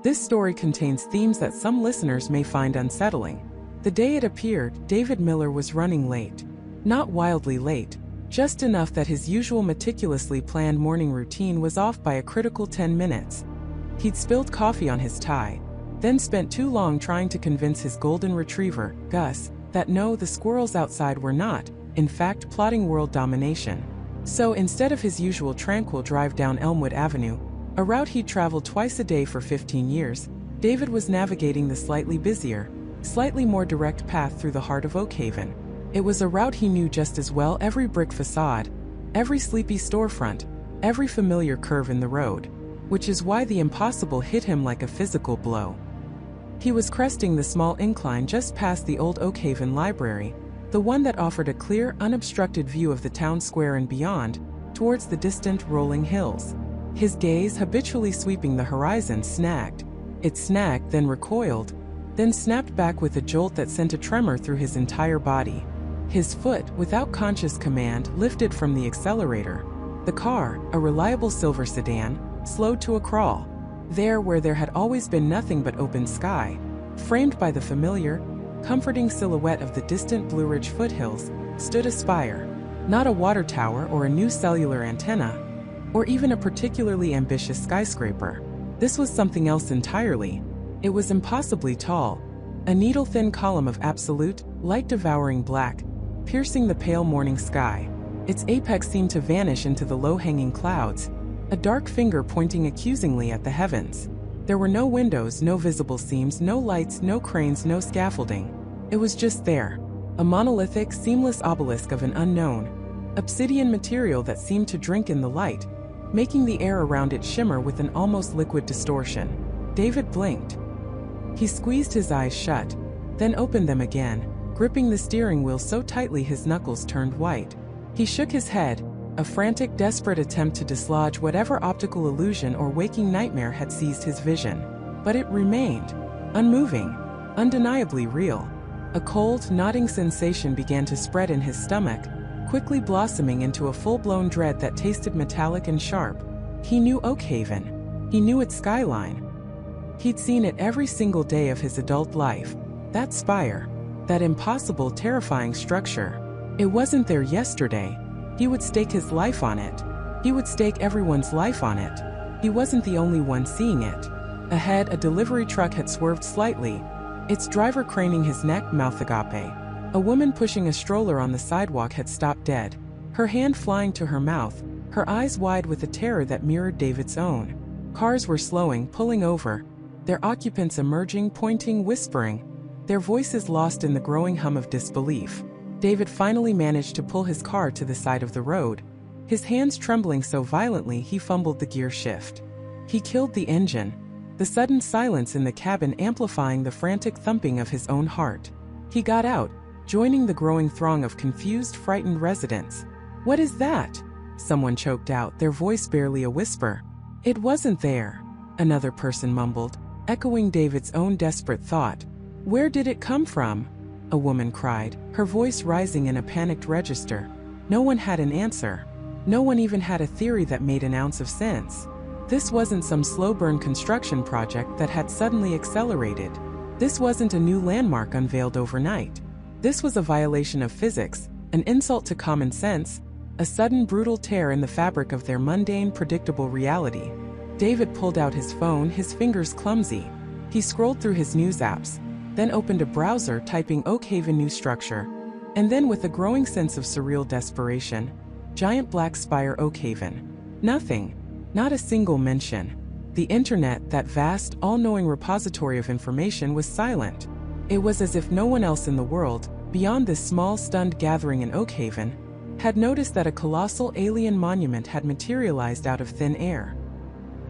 This story contains themes that some listeners may find unsettling. The day it appeared, David Miller was running late. Not wildly late, just enough that his usual meticulously planned morning routine was off by a critical 10 minutes. He'd spilled coffee on his tie, then spent too long trying to convince his golden retriever, Gus, that no, the squirrels outside were not, in fact, plotting world domination. So instead of his usual tranquil drive down Elmwood Avenue, a route he'd traveled twice a day for 15 years, David was navigating the slightly busier, slightly more direct path through the heart of Oakhaven. It was a route he knew just as well, every brick facade, every sleepy storefront, every familiar curve in the road, which is why the impossible hit him like a physical blow. He was cresting the small incline just past the old Oakhaven Library, the one that offered a clear, unobstructed view of the town square and beyond, towards the distant rolling hills. His gaze, habitually sweeping the horizon, snagged. It snagged, then recoiled, then snapped back with a jolt that sent a tremor through his entire body. His foot, without conscious command, lifted from the accelerator. The car, a reliable silver sedan, slowed to a crawl. There, where there had always been nothing but open sky, framed by the familiar, comforting silhouette of the distant Blue Ridge foothills, stood a spire. Not a water tower or a new cellular antenna, or even a particularly ambitious skyscraper. This was something else entirely. It was impossibly tall, a needle-thin column of absolute, light-devouring black, piercing the pale morning sky. Its apex seemed to vanish into the low-hanging clouds, a dark finger pointing accusingly at the heavens. There were no windows, no visible seams, no lights, no cranes, no scaffolding. It was just there, a monolithic, seamless obelisk of an unknown, obsidian material that seemed to drink in the light, making the air around it shimmer with an almost liquid distortion. David blinked. He squeezed his eyes shut, then opened them again, gripping the steering wheel so tightly his knuckles turned white. He shook his head, a frantic, desperate attempt to dislodge whatever optical illusion or waking nightmare had seized his vision. But it remained, unmoving, undeniably real. A cold, knotting sensation began to spread in his stomach, quickly blossoming into a full-blown dread that tasted metallic and sharp. He knew Oakhaven. He knew its skyline. He'd seen it every single day of his adult life. That spire, that impossible, terrifying structure. It wasn't there yesterday. He would stake his life on it. He would stake everyone's life on it. He wasn't the only one seeing it. Ahead, a delivery truck had swerved slightly, its driver craning his neck, mouth agape. A woman pushing a stroller on the sidewalk had stopped dead, her hand flying to her mouth, her eyes wide with a terror that mirrored David's own. Cars were slowing, pulling over, their occupants emerging, pointing, whispering, their voices lost in the growing hum of disbelief. David finally managed to pull his car to the side of the road, his hands trembling so violently he fumbled the gear shift. He killed the engine, the sudden silence in the cabin amplifying the frantic thumping of his own heart. He got out, joining the growing throng of confused, frightened residents. "What is that?" someone choked out, their voice barely a whisper. "It wasn't there," another person mumbled, echoing David's own desperate thought. "Where did it come from?" a woman cried, her voice rising in a panicked register. No one had an answer. No one even had a theory that made an ounce of sense. This wasn't some slow-burn construction project that had suddenly accelerated. This wasn't a new landmark unveiled overnight. This was a violation of physics, an insult to common sense, a sudden brutal tear in the fabric of their mundane, predictable reality. David pulled out his phone, his fingers clumsy. He scrolled through his news apps, then opened a browser typing Oakhaven New Structure, and then with a growing sense of surreal desperation, Giant Black Spire Oakhaven. Nothing. Not a single mention. The internet, that vast, all-knowing repository of information, was silent. It was as if no one else in the world, beyond this small, stunned gathering in Oakhaven, had noticed that a colossal alien monument had materialized out of thin air.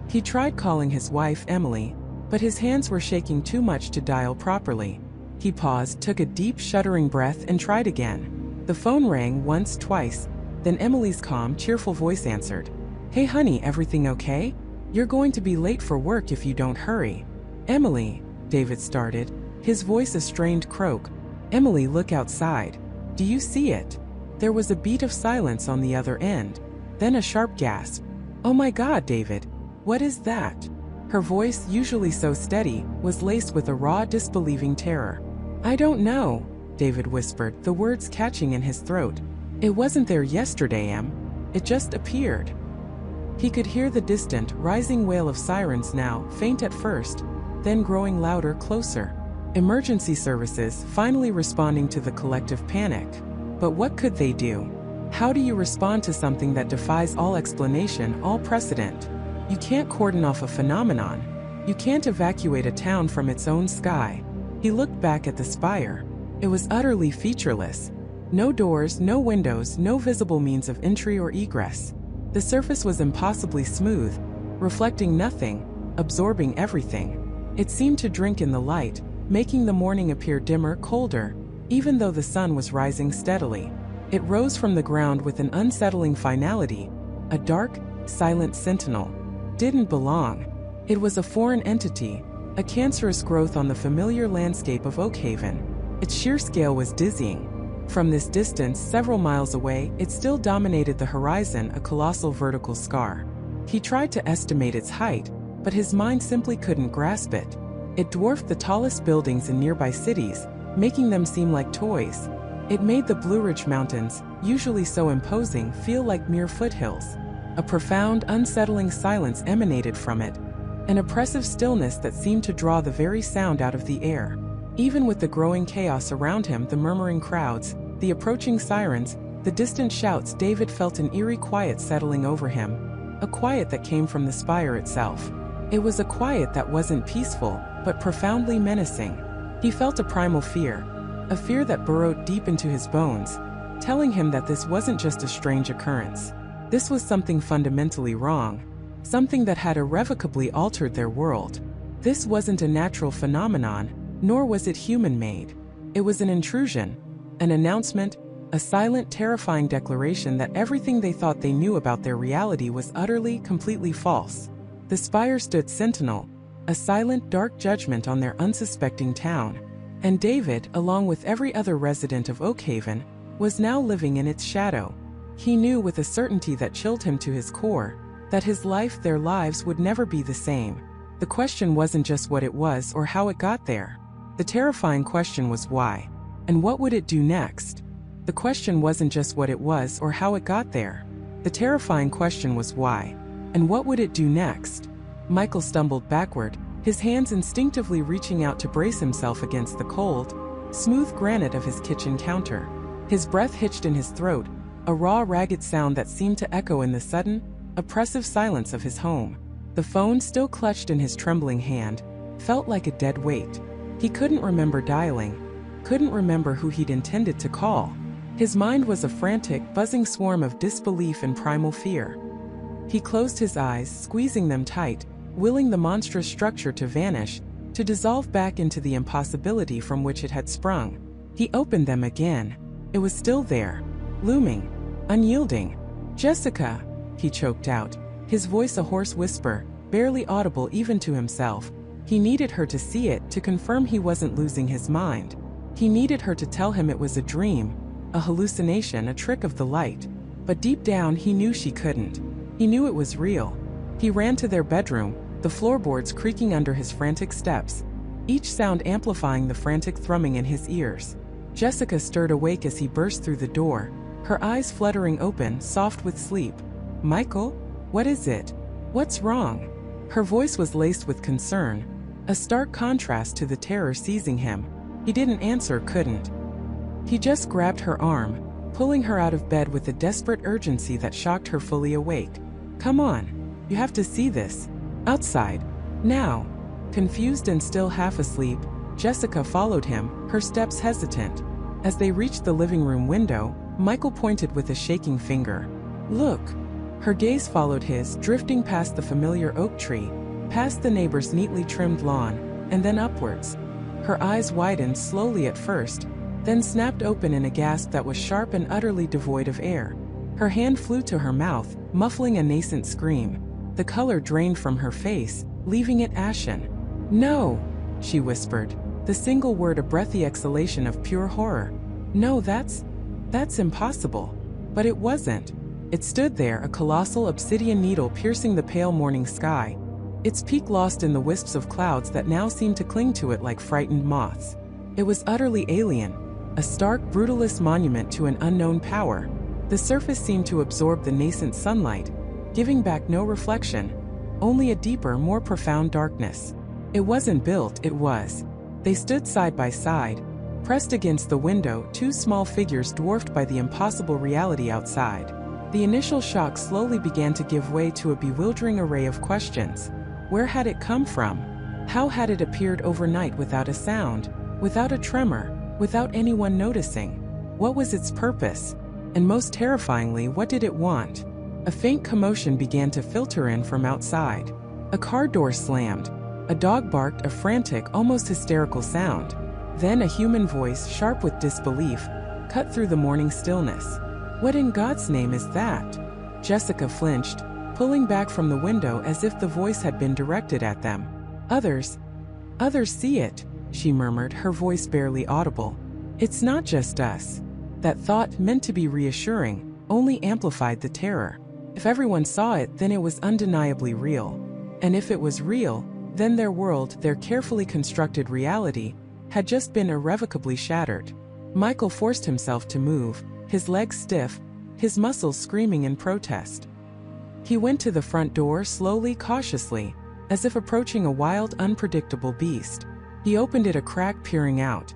He tried calling his wife, Emily, but his hands were shaking too much to dial properly. He paused, took a deep, shuddering breath, and tried again. The phone rang once, twice, then Emily's calm, cheerful voice answered. "Hey honey, everything okay? You're going to be late for work if you don't hurry." "Emily," David started, his voice a strained croak. "Emily, look outside. Do you see it?" There was a beat of silence on the other end, then a sharp gasp. "Oh my God, David, what is that?" Her voice, usually so steady, was laced with a raw, disbelieving terror. "I don't know," David whispered, the words catching in his throat. "It wasn't there yesterday, Em. It just appeared." He could hear the distant, rising wail of sirens now, faint at first, then growing louder, closer. Emergency services, finally responding to the collective panic. But what could they do? How do you respond to something that defies all explanation, all precedent? You can't cordon off a phenomenon. You can't evacuate a town from its own sky. He looked back at the spire. It was utterly featureless. No doors, no windows, no visible means of entry or egress. The surface was impossibly smooth, reflecting nothing, absorbing everything. It seemed to drink in the light, making the morning appear dimmer, colder, even though the sun was rising steadily. It rose from the ground with an unsettling finality, a dark, silent sentinel. Didn't belong. It was a foreign entity, a cancerous growth on the familiar landscape of Oakhaven. Its sheer scale was dizzying. From this distance, several miles away, it still dominated the horizon, a colossal vertical scar. He tried to estimate its height, but his mind simply couldn't grasp it. It dwarfed the tallest buildings in nearby cities, making them seem like toys. It made the Blue Ridge Mountains, usually so imposing, feel like mere foothills. A profound, unsettling silence emanated from it, an oppressive stillness that seemed to draw the very sound out of the air. Even with the growing chaos around him, the murmuring crowds, the approaching sirens, the distant shouts, David felt an eerie quiet settling over him, a quiet that came from the spire itself. It was a quiet that wasn't peaceful, but profoundly menacing. He felt a primal fear, a fear that burrowed deep into his bones, telling him that this wasn't just a strange occurrence. This was something fundamentally wrong, something that had irrevocably altered their world. This wasn't a natural phenomenon, nor was it human-made. It was an intrusion, an announcement, a silent, terrifying declaration that everything they thought they knew about their reality was utterly, completely false. The spire stood sentinel, a silent, dark judgment on their unsuspecting town. And David, along with every other resident of Oakhaven, was now living in its shadow. He knew with a certainty that chilled him to his core, that his life, their lives, would never be the same. The question wasn't just what it was or how it got there. The terrifying question was why. And what would it do next? The question wasn't just what it was or how it got there. The terrifying question was why. And what would it do next? Michael stumbled backward, his hands instinctively reaching out to brace himself against the cold, smooth granite of his kitchen counter. His breath hitched in his throat, a raw, ragged sound that seemed to echo in the sudden, oppressive silence of his home. The phone, still clutched in his trembling hand, felt like a dead weight. He couldn't remember dialing, couldn't remember who he'd intended to call. His mind was a frantic, buzzing swarm of disbelief and primal fear. He closed his eyes, squeezing them tight, willing the monstrous structure to vanish, to dissolve back into the impossibility from which it had sprung. He opened them again. It was still there, looming, unyielding. "Jessica," he choked out, his voice a hoarse whisper, barely audible even to himself. He needed her to see it, to confirm he wasn't losing his mind. He needed her to tell him it was a dream, a hallucination, a trick of the light. But deep down he knew she couldn't. He knew it was real. He ran to their bedroom, the floorboards creaking under his frantic steps, each sound amplifying the frantic thrumming in his ears. Jessica stirred awake as he burst through the door, her eyes fluttering open, soft with sleep. "Michael? What is it? What's wrong?" Her voice was laced with concern, a stark contrast to the terror seizing him. He didn't answer, couldn't. He just grabbed her arm, pulling her out of bed with a desperate urgency that shocked her fully awake. "Come on. You have to see this. Outside. Now." Confused and still half asleep, Jessica followed him, her steps hesitant. As they reached the living room window, Michael pointed with a shaking finger. "Look." Her gaze followed his, drifting past the familiar oak tree, past the neighbor's neatly trimmed lawn, and then upwards. Her eyes widened slowly at first, then snapped open in a gasp that was sharp and utterly devoid of air. Her hand flew to her mouth, muffling a nascent scream. The color drained from her face, leaving it ashen. "No," she whispered, the single word a breathy exhalation of pure horror. "No, that's impossible." But it wasn't. It stood there, a colossal obsidian needle piercing the pale morning sky, its peak lost in the wisps of clouds that now seemed to cling to it like frightened moths. It was utterly alien, a stark, brutalist monument to an unknown power. The surface seemed to absorb the nascent sunlight, giving back no reflection, only a deeper, more profound darkness. It wasn't built, it was. They stood side by side, pressed against the window, two small figures dwarfed by the impossible reality outside. The initial shock slowly began to give way to a bewildering array of questions. Where had it come from? How had it appeared overnight without a sound, without a tremor, without anyone noticing? What was its purpose? And most terrifyingly, what did it want? A faint commotion began to filter in from outside. A car door slammed. A dog barked a frantic, almost hysterical sound. Then a human voice, sharp with disbelief, cut through the morning stillness. "What in God's name is that?" Jessica flinched, pulling back from the window as if the voice had been directed at them. Others see it," she murmured, her voice barely audible. "It's not just us." That thought, meant to be reassuring, only amplified the terror. If everyone saw it, then it was undeniably real. And if it was real, then their world, their carefully constructed reality, had just been irrevocably shattered. Michael forced himself to move, his legs stiff, his muscles screaming in protest. He went to the front door slowly, cautiously, as if approaching a wild, unpredictable beast. He opened it a crack, peering out.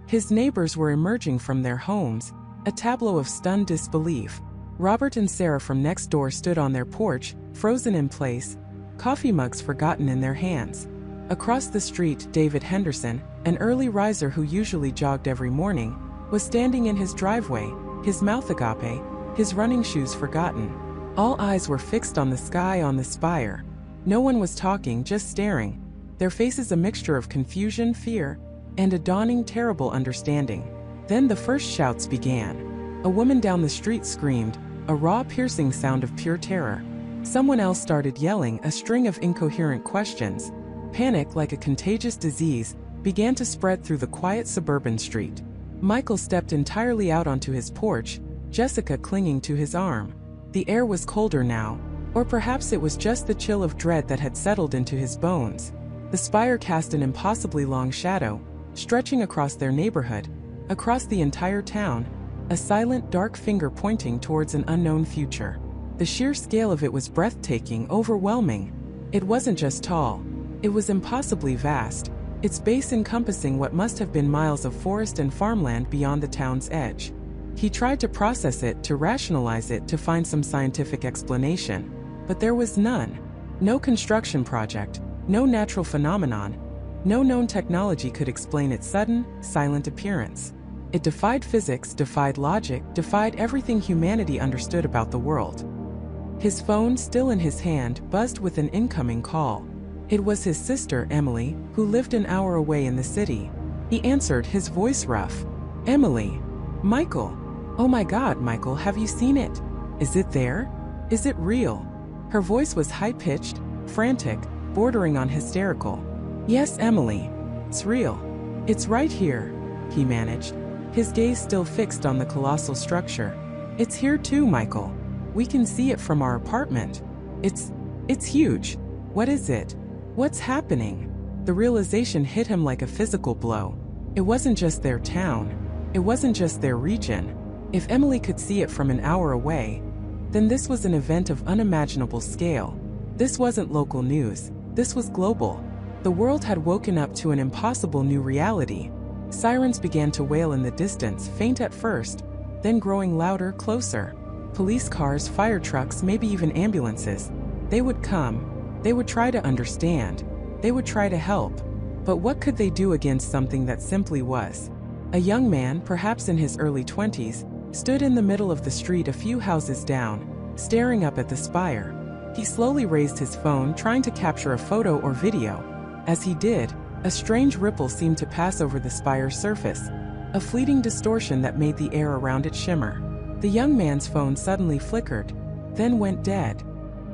His neighbors were emerging from their homes, a tableau of stunned disbelief. Robert and Sarah from next door stood on their porch, frozen in place, coffee mugs forgotten in their hands. Across the street, David Henderson, an early riser who usually jogged every morning, was standing in his driveway, his mouth agape, his running shoes forgotten. All eyes were fixed on the sky, on the spire. No one was talking, just staring, their faces a mixture of confusion, fear, and a dawning terrible understanding. Then the first shouts began. A woman down the street screamed, a raw, piercing sound of pure terror. Someone else started yelling, a string of incoherent questions. Panic, like a contagious disease, began to spread through the quiet suburban street. Michael stepped entirely out onto his porch, Jessica clinging to his arm. The air was colder now, or perhaps it was just the chill of dread that had settled into his bones. The spire cast an impossibly long shadow, stretching across their neighborhood, across the entire town, a silent, dark finger pointing towards an unknown future. The sheer scale of it was breathtaking, overwhelming. It wasn't just tall. It was impossibly vast, its base encompassing what must have been miles of forest and farmland beyond the town's edge. He tried to process it, to rationalize it, to find some scientific explanation. But there was none. No construction project, no natural phenomenon, no known technology could explain its sudden, silent appearance. It defied physics, defied logic, defied everything humanity understood about the world. His phone, still in his hand, buzzed with an incoming call. It was his sister, Emily, who lived an hour away in the city. He answered, his voice rough. "Emily. Michael. Oh my God, Michael, have you seen it? Is it there? Is it real?" Her voice was high-pitched, frantic, bordering on hysterical. "Yes, Emily. It's real. It's right here," he managed, his gaze still fixed on the colossal structure. "It's here too, Michael. We can see it from our apartment. It's huge. What is it? What's happening?" The realization hit him like a physical blow. It wasn't just their town. It wasn't just their region. If Emily could see it from an hour away, then this was an event of unimaginable scale. This wasn't local news. This was global. The world had woken up to an impossible new reality. Sirens began to wail in the distance, faint at first, then growing louder, closer. Police cars, fire trucks, maybe even ambulances. They would come. They would try to understand. They would try to help. But what could they do against something that simply was? A young man, perhaps in his early 20s, stood in the middle of the street a few houses down, staring up at the spire. He slowly raised his phone, trying to capture a photo or video. As he did, a strange ripple seemed to pass over the spire's surface, a fleeting distortion that made the air around it shimmer. The young man's phone suddenly flickered, then went dead.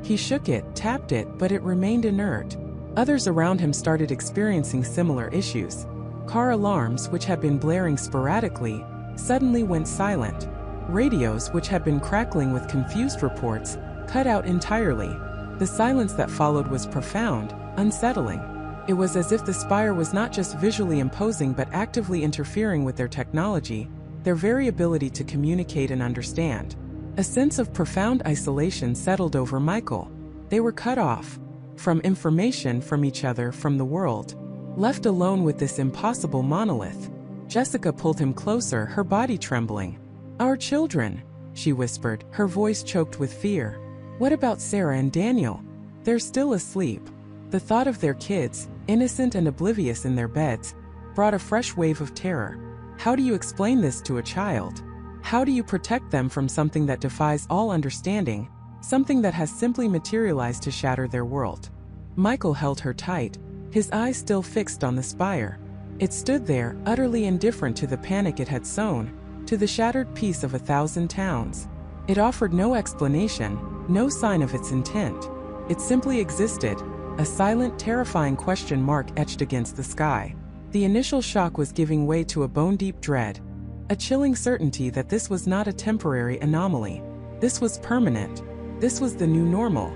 He shook it, tapped it, but it remained inert. Others around him started experiencing similar issues. Car alarms, which had been blaring sporadically, suddenly went silent. Radios, which had been crackling with confused reports, cut out entirely. The silence that followed was profound, unsettling. It was as if the Spire was not just visually imposing but actively interfering with their technology, their very ability to communicate and understand. A sense of profound isolation settled over Michael. They were cut off from information, from each other, from the world. Left alone with this impossible monolith, Jessica pulled him closer, her body trembling. "Our children," she whispered, her voice choked with fear. "What about Sarah and Daniel? They're still asleep." The thought of their kids, innocent and oblivious in their beds, brought a fresh wave of terror. How do you explain this to a child? How do you protect them from something that defies all understanding, something that has simply materialized to shatter their world? Michael held her tight, his eyes still fixed on the Spire. It stood there, utterly indifferent to the panic it had sown, to the shattered peace of 1,000 towns. It offered no explanation, no sign of its intent. It simply existed, a silent, terrifying question mark etched against the sky. The initial shock was giving way to a bone-deep dread, a chilling certainty that this was not a temporary anomaly. This was permanent. This was the new normal.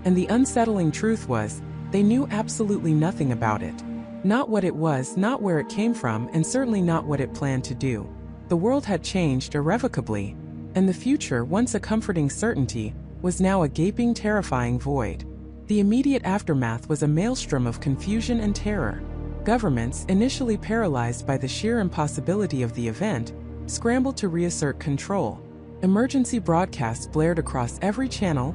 And the unsettling truth was, they knew absolutely nothing about it. Not what it was, not where it came from, and certainly not what it planned to do. The world had changed irrevocably, and the future, once a comforting certainty, was now a gaping, terrifying void. The immediate aftermath was a maelstrom of confusion and terror. Governments, initially paralyzed by the sheer impossibility of the event, scrambled to reassert control. Emergency broadcasts blared across every channel,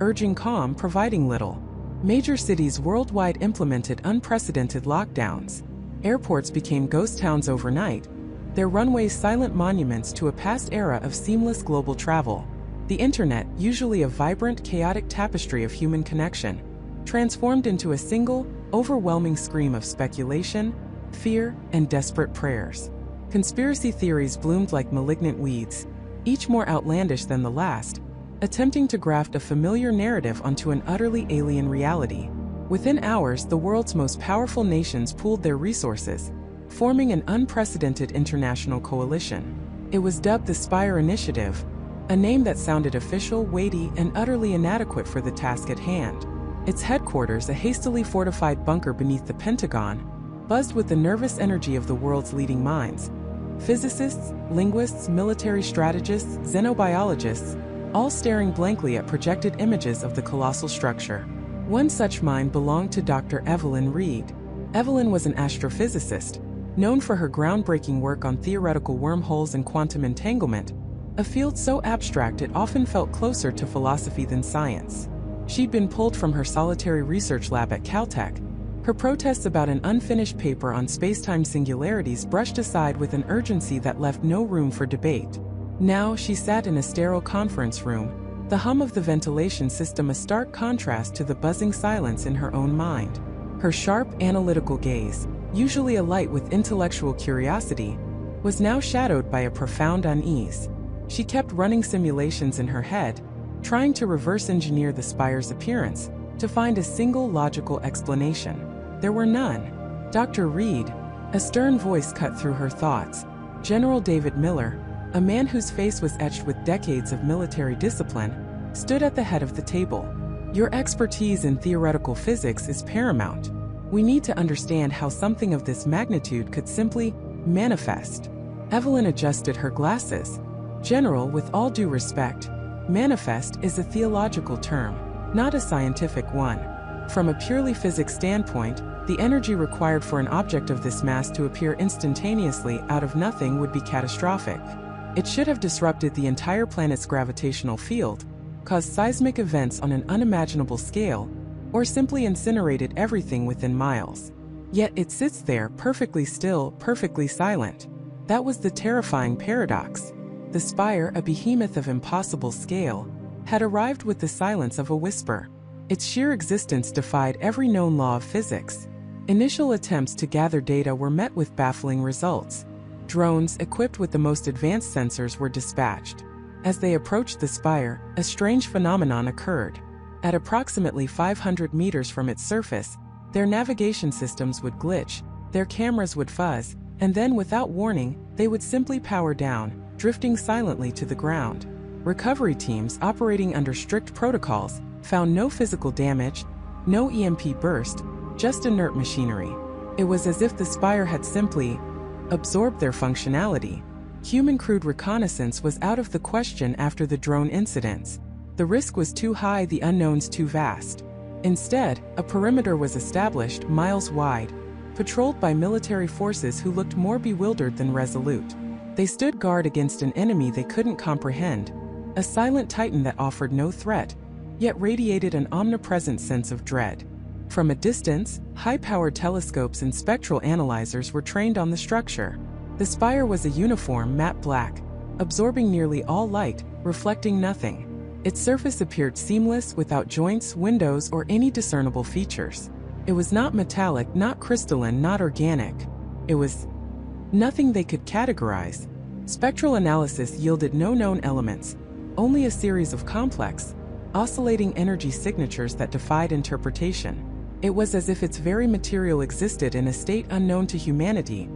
urging calm, providing little. Major cities worldwide implemented unprecedented lockdowns. Airports became ghost towns overnight, their runways silent monuments to a past era of seamless global travel. The internet, usually a vibrant, chaotic tapestry of human connection, transformed into a single, overwhelming scream of speculation, fear, and desperate prayers. Conspiracy theories bloomed like malignant weeds, each more outlandish than the last, attempting to graft a familiar narrative onto an utterly alien reality. Within hours, the world's most powerful nations pooled their resources, forming an unprecedented international coalition. It was dubbed the Spire Initiative, a name that sounded official, weighty, and utterly inadequate for the task at hand. Its headquarters, a hastily fortified bunker beneath the Pentagon, buzzed with the nervous energy of the world's leading minds. Physicists, linguists, military strategists, xenobiologists, all staring blankly at projected images of the colossal structure. One such mind belonged to Dr. Evelyn Reed. Evelyn was an astrophysicist, known for her groundbreaking work on theoretical wormholes and quantum entanglement, a field so abstract it often felt closer to philosophy than science. She'd been pulled from her solitary research lab at Caltech, her protests about an unfinished paper on space-time singularities brushed aside with an urgency that left no room for debate. Now she sat in a sterile conference room, the hum of the ventilation system a stark contrast to the buzzing silence in her own mind. Her sharp, analytical gaze, usually alight with intellectual curiosity, was now shadowed by a profound unease. She kept running simulations in her head, trying to reverse engineer the Spire's appearance, to find a single logical explanation. There were none. Dr. Reed, a stern voice cut through her thoughts. General David Miller, a man whose face was etched with decades of military discipline, stood at the head of the table. Your expertise in theoretical physics is paramount. We need to understand how something of this magnitude could simply manifest. Evelyn adjusted her glasses. General, with all due respect, manifest is a theological term, not a scientific one. From a purely physics standpoint, the energy required for an object of this mass to appear instantaneously out of nothing would be catastrophic. It should have disrupted the entire planet's gravitational field, caused seismic events on an unimaginable scale, or simply incinerated everything within miles. Yet it sits there, perfectly still, perfectly silent. That was the terrifying paradox. The Spire, a behemoth of impossible scale, had arrived with the silence of a whisper. Its sheer existence defied every known law of physics. Initial attempts to gather data were met with baffling results. Drones equipped with the most advanced sensors were dispatched. As they approached the Spire, a strange phenomenon occurred. At approximately 500 meters from its surface, their navigation systems would glitch, their cameras would fuzz, and then without warning, they would simply power down, drifting silently to the ground. Recovery teams operating under strict protocols found no physical damage, no EMP burst, just inert machinery. It was as if the Spire had simply absorbed their functionality. Human crewed reconnaissance was out of the question after the drone incidents. The risk was too high, the unknowns too vast. Instead, a perimeter was established, miles wide, patrolled by military forces who looked more bewildered than resolute. They stood guard against an enemy they couldn't comprehend, a silent titan that offered no threat, yet radiated an omnipresent sense of dread. From a distance, high-powered telescopes and spectral analyzers were trained on the structure. The Spire was a uniform, matte black, absorbing nearly all light, reflecting nothing. Its surface appeared seamless, without joints, windows, or any discernible features. It was not metallic, not crystalline, not organic. It was nothing they could categorize. Spectral analysis yielded no known elements, only a series of complex, oscillating energy signatures that defied interpretation. It was as if its very material existed in a state unknown to humanity,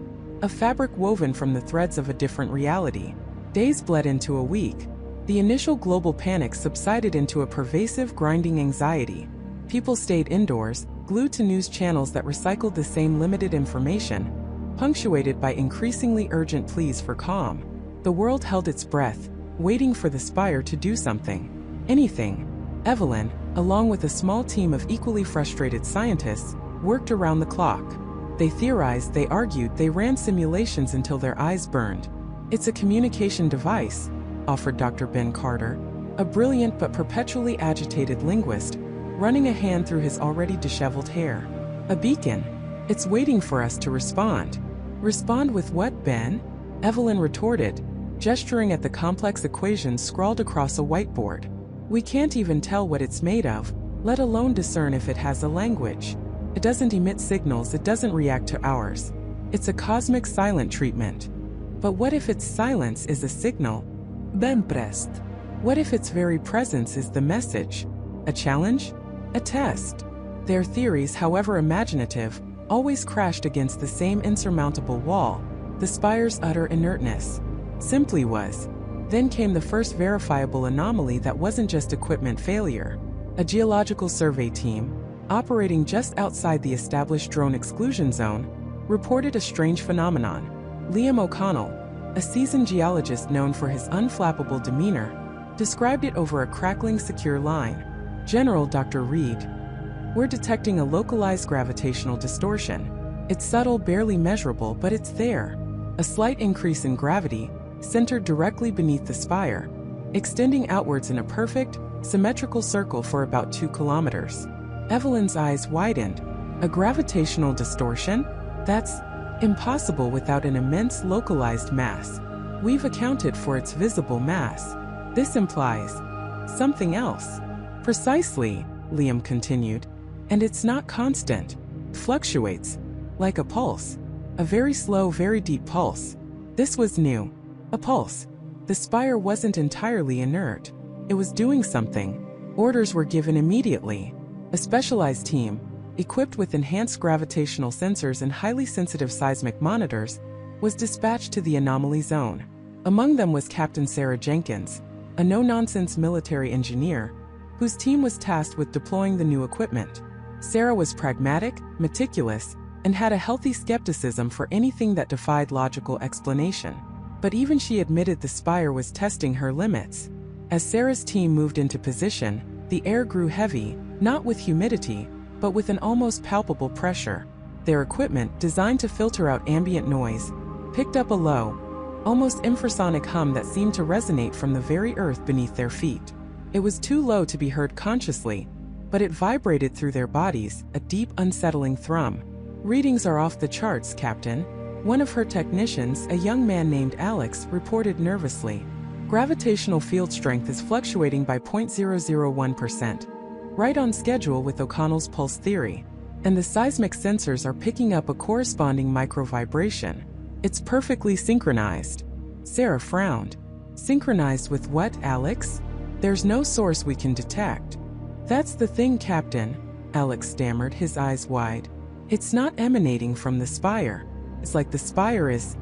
a fabric woven from the threads of a different reality. Days bled into a week. The initial global panic subsided into a pervasive, grinding anxiety. People stayed indoors, glued to news channels that recycled the same limited information, punctuated by increasingly urgent pleas for calm. The world held its breath, waiting for the Spire to do something. Anything. Evelyn, along with a small team of equally frustrated scientists, worked around the clock. They theorized, they argued, they ran simulations until their eyes burned. "It's a communication device," offered Dr. Ben Carter, a brilliant but perpetually agitated linguist, running a hand through his already disheveled hair. "A beacon. It's waiting for us to respond." "Respond with what, Ben?" Evelyn retorted, gesturing at the complex equations scrawled across a whiteboard. "We can't even tell what it's made of, let alone discern if it has a language. It doesn't emit signals, it doesn't react to ours. It's a cosmic silent treatment." "But what if its silence is a signal?" Ben pressed. "What if its very presence is the message? A challenge? A test?" Their theories, however imaginative, always crashed against the same insurmountable wall, the Spire's utter inertness. Simply was. Then came the first verifiable anomaly that wasn't just equipment failure. A geological survey team, operating just outside the established drone exclusion zone, reported a strange phenomenon. Liam O'Connell, a seasoned geologist known for his unflappable demeanor, described it over a crackling secure line. "General Dr. Reed, we're detecting a localized gravitational distortion. It's subtle, barely measurable, but it's there. A slight increase in gravity, centered directly beneath the Spire, extending outwards in a perfect, symmetrical circle for about 2 kilometers. Evelyn's eyes widened. "A gravitational distortion? That's impossible without an immense localized mass. We've accounted for its visible mass. This implies something else." "Precisely," Liam continued. "And it's not constant. It fluctuates, like a pulse. A very slow, very deep pulse." This was new. A pulse. The Spire wasn't entirely inert. It was doing something. Orders were given immediately. A specialized team, equipped with enhanced gravitational sensors and highly sensitive seismic monitors, was dispatched to the anomaly zone. Among them was Captain Sarah Jenkins, a no-nonsense military engineer, whose team was tasked with deploying the new equipment. Sarah was pragmatic, meticulous, and had a healthy skepticism for anything that defied logical explanation. But even she admitted the Spire was testing her limits. As Sarah's team moved into position, the air grew heavy, not with humidity, but with an almost palpable pressure. Their equipment, designed to filter out ambient noise, picked up a low, almost infrasonic hum that seemed to resonate from the very earth beneath their feet. It was too low to be heard consciously, but it vibrated through their bodies, a deep, unsettling thrum. "Readings are off the charts, Captain," one of her technicians, a young man named Alex, reported nervously. "Gravitational field strength is fluctuating by 0.001%, right on schedule with O'Connell's pulse theory. And the seismic sensors are picking up a corresponding micro-vibration. It's perfectly synchronized." Sarah frowned. "Synchronized with what, Alex? There's no source we can detect." "That's the thing, Captain," Alex stammered, his eyes wide. "It's not emanating from the Spire. It's like the Spire is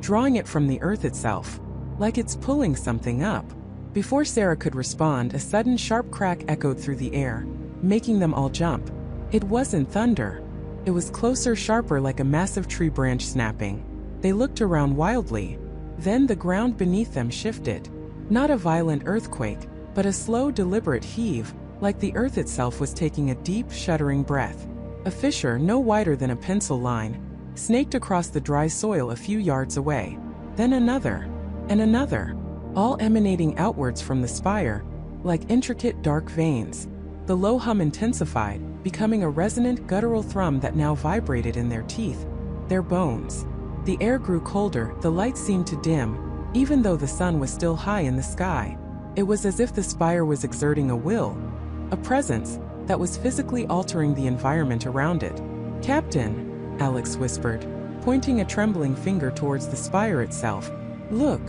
drawing it from the Earth itself, like it's pulling something up." Before Sarah could respond, a sudden sharp crack echoed through the air, making them all jump. It wasn't thunder. It was closer, sharper, like a massive tree branch snapping. They looked around wildly. Then the ground beneath them shifted. Not a violent earthquake, but a slow, deliberate heave, like the earth itself was taking a deep, shuddering breath. A fissure no wider than a pencil line snaked across the dry soil a few yards away. Then another, and another, all emanating outwards from the spire, like intricate dark veins. The low hum intensified, becoming a resonant guttural thrum that now vibrated in their teeth, their bones. The air grew colder, the light seemed to dim, even though the sun was still high in the sky. It was as if the spire was exerting a will, a presence, that was physically altering the environment around it. "Captain," Alex whispered, pointing a trembling finger towards the spire itself. "Look."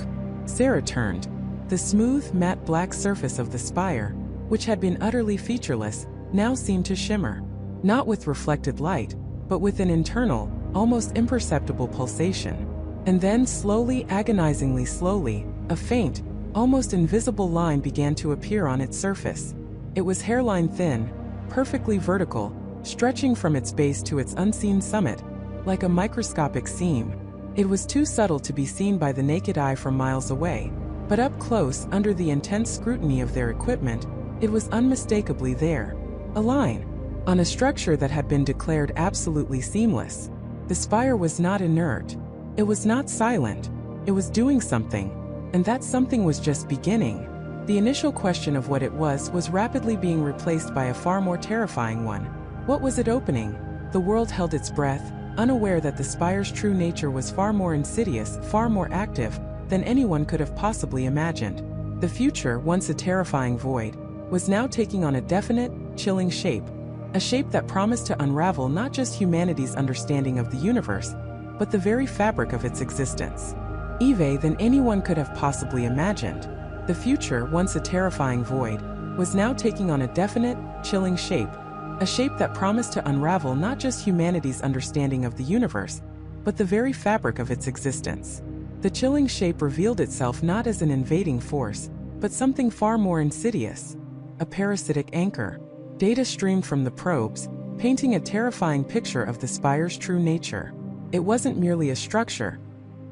Sarah turned. The smooth, matte black surface of the spire, which had been utterly featureless, now seemed to shimmer. Not with reflected light, but with an internal, almost imperceptible pulsation. And then slowly, agonizingly slowly, a faint, almost invisible line began to appear on its surface. It was hairline thin, perfectly vertical, stretching from its base to its unseen summit, like a microscopic seam. It was too subtle to be seen by the naked eye from miles away, but up close, under the intense scrutiny of their equipment, it was unmistakably there. A line, on a structure that had been declared absolutely seamless. The spire was not inert. It was not silent. It was doing something, and that something was just beginning. The initial question of what it was rapidly being replaced by a far more terrifying one. What was it opening? The world held its breath, unaware that the spire's true nature was far more insidious, far more active, than anyone could have possibly imagined. The future, once a terrifying void, was now taking on a definite, chilling shape. A shape that promised to unravel not just humanity's understanding of the universe, but the very fabric of its existence. Eve than anyone could have possibly imagined. The future, once a terrifying void, was now taking on a definite, chilling shape. A shape that promised to unravel not just humanity's understanding of the universe, but the very fabric of its existence. The chilling shape revealed itself not as an invading force, but something far more insidious. A parasitic anchor. Data streamed from the probes, painting a terrifying picture of the spire's true nature. It wasn't merely a structure.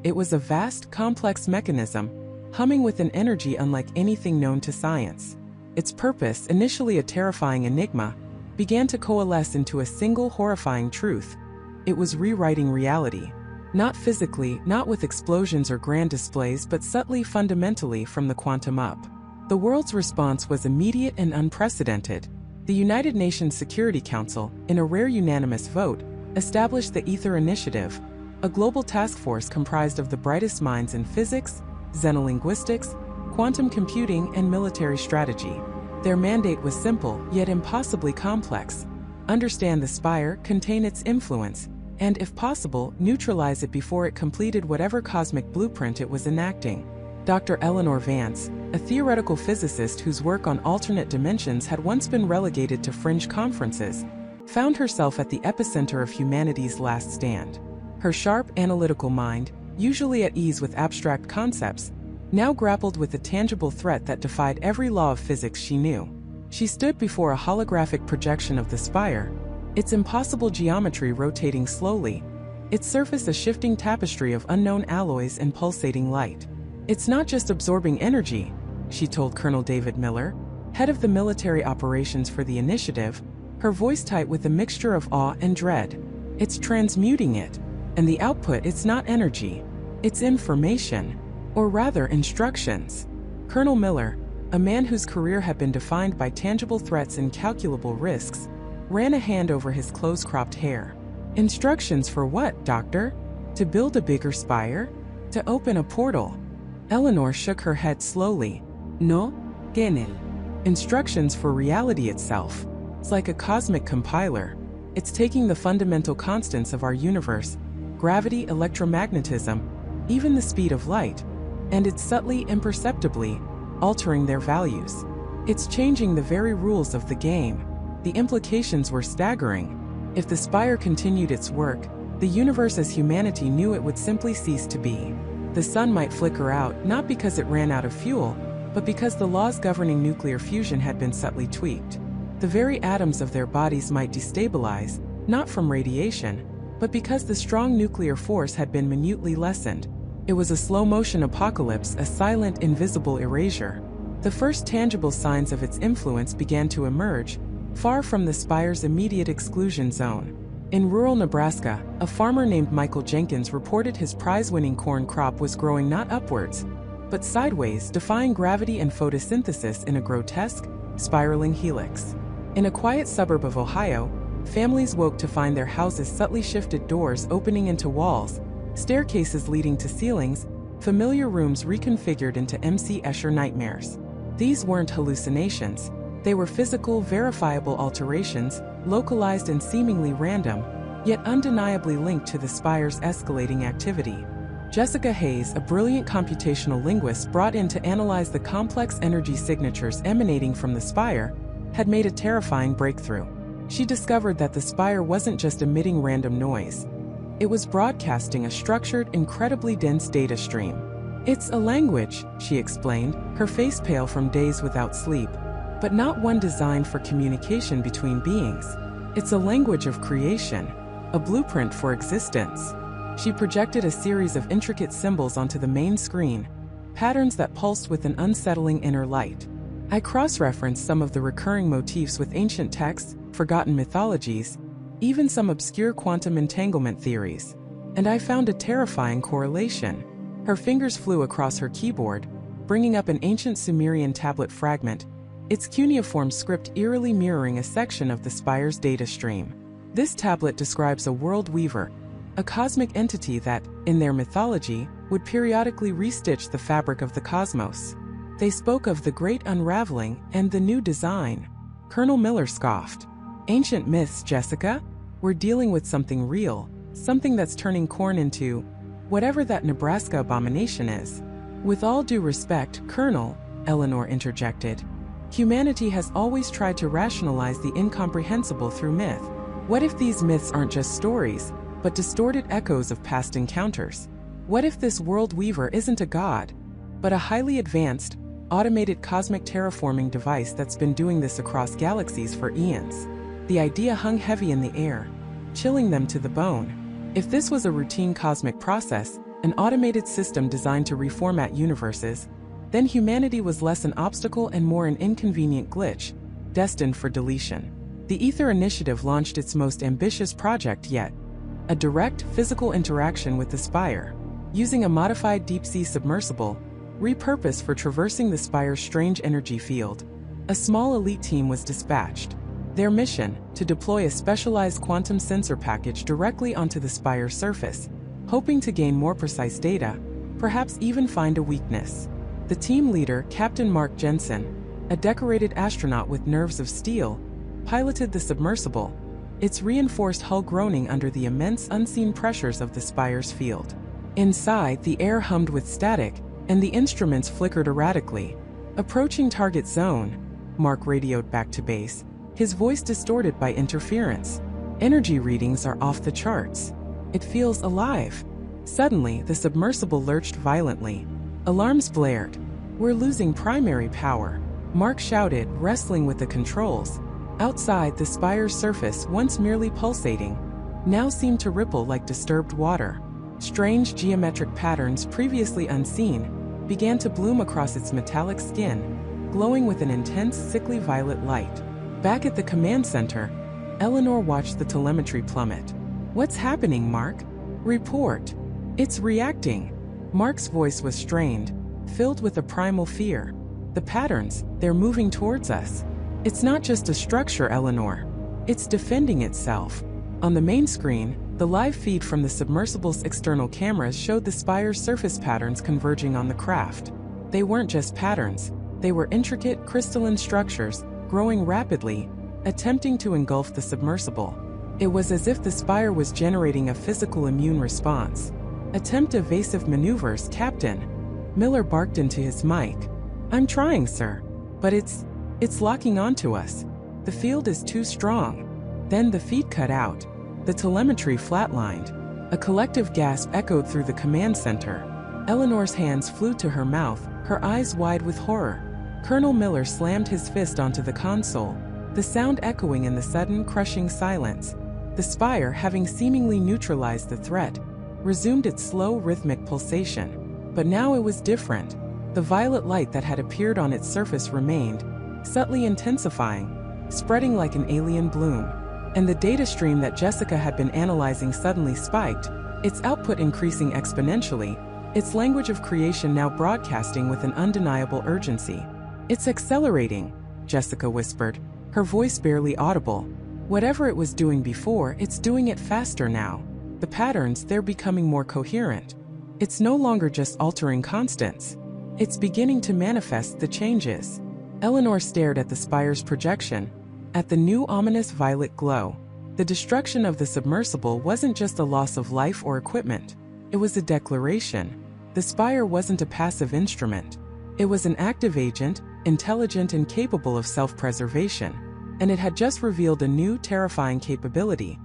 It was a vast, complex mechanism, humming with an energy unlike anything known to science. Its purpose, initially a terrifying enigma, began to coalesce into a single horrifying truth. It was rewriting reality. Not physically, not with explosions or grand displays, but subtly, fundamentally, from the quantum up. The world's response was immediate and unprecedented. The United Nations Security Council, in a rare unanimous vote, established the Ether Initiative, a global task force comprised of the brightest minds in physics, xenolinguistics, quantum computing, and military strategy. Their mandate was simple, yet impossibly complex. Understand the spire, contain its influence, and, if possible, neutralize it before it completed whatever cosmic blueprint it was enacting. Dr. Eleanor Vance, a theoretical physicist whose work on alternate dimensions had once been relegated to fringe conferences, found herself at the epicenter of humanity's last stand. Her sharp, analytical mind, usually at ease with abstract concepts, now grappled with a tangible threat that defied every law of physics she knew. She stood before a holographic projection of the spire, its impossible geometry rotating slowly, its surface a shifting tapestry of unknown alloys and pulsating light. "It's not just absorbing energy," she told Colonel David Miller, head of the military operations for the initiative, her voice tight with a mixture of awe and dread. "It's transmuting it. And the output, it's not energy. It's information. Or rather, instructions." Colonel Miller, a man whose career had been defined by tangible threats and calculable risks, ran a hand over his close-cropped hair. "Instructions for what, Doctor? To build a bigger spire? To open a portal?" Eleanor shook her head slowly. "No, Kenel. Instructions for reality itself. It's like a cosmic compiler. It's taking the fundamental constants of our universe, gravity, electromagnetism, even the speed of light, and it's subtly, imperceptibly, altering their values. It's changing the very rules of the game." The implications were staggering. If the spire continued its work, the universe as humanity knew it would simply cease to be. The sun might flicker out, not because it ran out of fuel, but because the laws governing nuclear fusion had been subtly tweaked. The very atoms of their bodies might destabilize, not from radiation, but because the strong nuclear force had been minutely lessened. It was a slow-motion apocalypse, a silent, invisible erasure. The first tangible signs of its influence began to emerge, far from the Spire's immediate exclusion zone. In rural Nebraska, a farmer named Michael Jenkins reported his prize-winning corn crop was growing not upwards, but sideways, defying gravity and photosynthesis in a grotesque, spiraling helix. In a quiet suburb of Ohio, families woke to find their houses subtly shifted, doors opening into walls, staircases leading to ceilings, familiar rooms reconfigured into M.C. Escher nightmares. These weren't hallucinations. They were physical, verifiable alterations, localized and seemingly random, yet undeniably linked to the Spire's escalating activity. Jessica Hayes, a brilliant computational linguist brought in to analyze the complex energy signatures emanating from the Spire, had made a terrifying breakthrough. She discovered that the Spire wasn't just emitting random noise. It was broadcasting a structured, incredibly dense data stream. "It's a language," she explained, her face pale from days without sleep, "but not one designed for communication between beings. It's a language of creation, a blueprint for existence." She projected a series of intricate symbols onto the main screen, patterns that pulsed with an unsettling inner light. I cross-referenced some of the recurring motifs with ancient texts, forgotten mythologies, even some obscure quantum entanglement theories. And I found a terrifying correlation. Her fingers flew across her keyboard, bringing up an ancient Sumerian tablet fragment, its cuneiform script eerily mirroring a section of the Spire's data stream. This tablet describes a world weaver, a cosmic entity that, in their mythology, would periodically restitch the fabric of the cosmos. They spoke of the great unraveling and the new design. Colonel Miller scoffed. "Ancient myths, Jessica? We're dealing with something real, something that's turning corn into whatever that Nebraska abomination is." "With all due respect, Colonel," Eleanor interjected, "humanity has always tried to rationalize the incomprehensible through myth. What if these myths aren't just stories, but distorted echoes of past encounters? What if this world weaver isn't a god, but a highly advanced, automated cosmic terraforming device that's been doing this across galaxies for eons?" The idea hung heavy in the air, chilling them to the bone. If this was a routine cosmic process, an automated system designed to reformat universes, then humanity was less an obstacle and more an inconvenient glitch, destined for deletion. The Ether Initiative launched its most ambitious project yet, a direct, physical interaction with the Spire, using a modified deep-sea submersible, repurposed for traversing the Spire's strange energy field. A small elite team was dispatched. Their mission, to deploy a specialized quantum sensor package directly onto the Spire's surface, hoping to gain more precise data, perhaps even find a weakness. The team leader, Captain Mark Jensen, a decorated astronaut with nerves of steel, piloted the submersible, its reinforced hull groaning under the immense unseen pressures of the Spire's field. Inside, the air hummed with static, and the instruments flickered erratically. "Approaching target zone," Mark radioed back to base, his voice distorted by interference. "Energy readings are off the charts. It feels alive." Suddenly, the submersible lurched violently. Alarms blared. "We're losing primary power," Mark shouted, wrestling with the controls. Outside, the Spire's surface, once merely pulsating, now seemed to ripple like disturbed water. Strange geometric patterns previously unseen began to bloom across its metallic skin, glowing with an intense, sickly violet light. Back at the command center, Eleanor watched the telemetry plummet. "What's happening, Mark? Report." "It's reacting." Mark's voice was strained, filled with a primal fear. "The patterns, they're moving towards us. It's not just a structure, Eleanor. It's defending itself." On the main screen, the live feed from the submersible's external cameras showed the Spire's surface patterns converging on the craft. They weren't just patterns, they were intricate, crystalline structures, growing rapidly, attempting to engulf the submersible. It was as if the Spire was generating a physical immune response. "Attempt evasive maneuvers, Captain," Miller barked into his mic. "I'm trying, sir. But it's locking onto us. The field is too strong." Then the feed cut out. The telemetry flatlined. A collective gasp echoed through the command center. Eleanor's hands flew to her mouth, her eyes wide with horror. Colonel Miller slammed his fist onto the console, the sound echoing in the sudden, crushing silence. The Spire, having seemingly neutralized the threat, resumed its slow, rhythmic pulsation. But now it was different. The violet light that had appeared on its surface remained, subtly intensifying, spreading like an alien bloom. And the data stream that Jessica had been analyzing suddenly spiked, its output increasing exponentially, its language of creation now broadcasting with an undeniable urgency. "It's accelerating," Jessica whispered, her voice barely audible. "Whatever it was doing before, it's doing it faster now. The patterns, they're becoming more coherent. It's no longer just altering constants. It's beginning to manifest the changes." Eleanor stared at the Spire's projection, at the new ominous violet glow. The destruction of the submersible wasn't just a loss of life or equipment. It was a declaration. The Spire wasn't a passive instrument. It was an active agent, intelligent and capable of self-preservation. And it had just revealed a new, terrifying capability.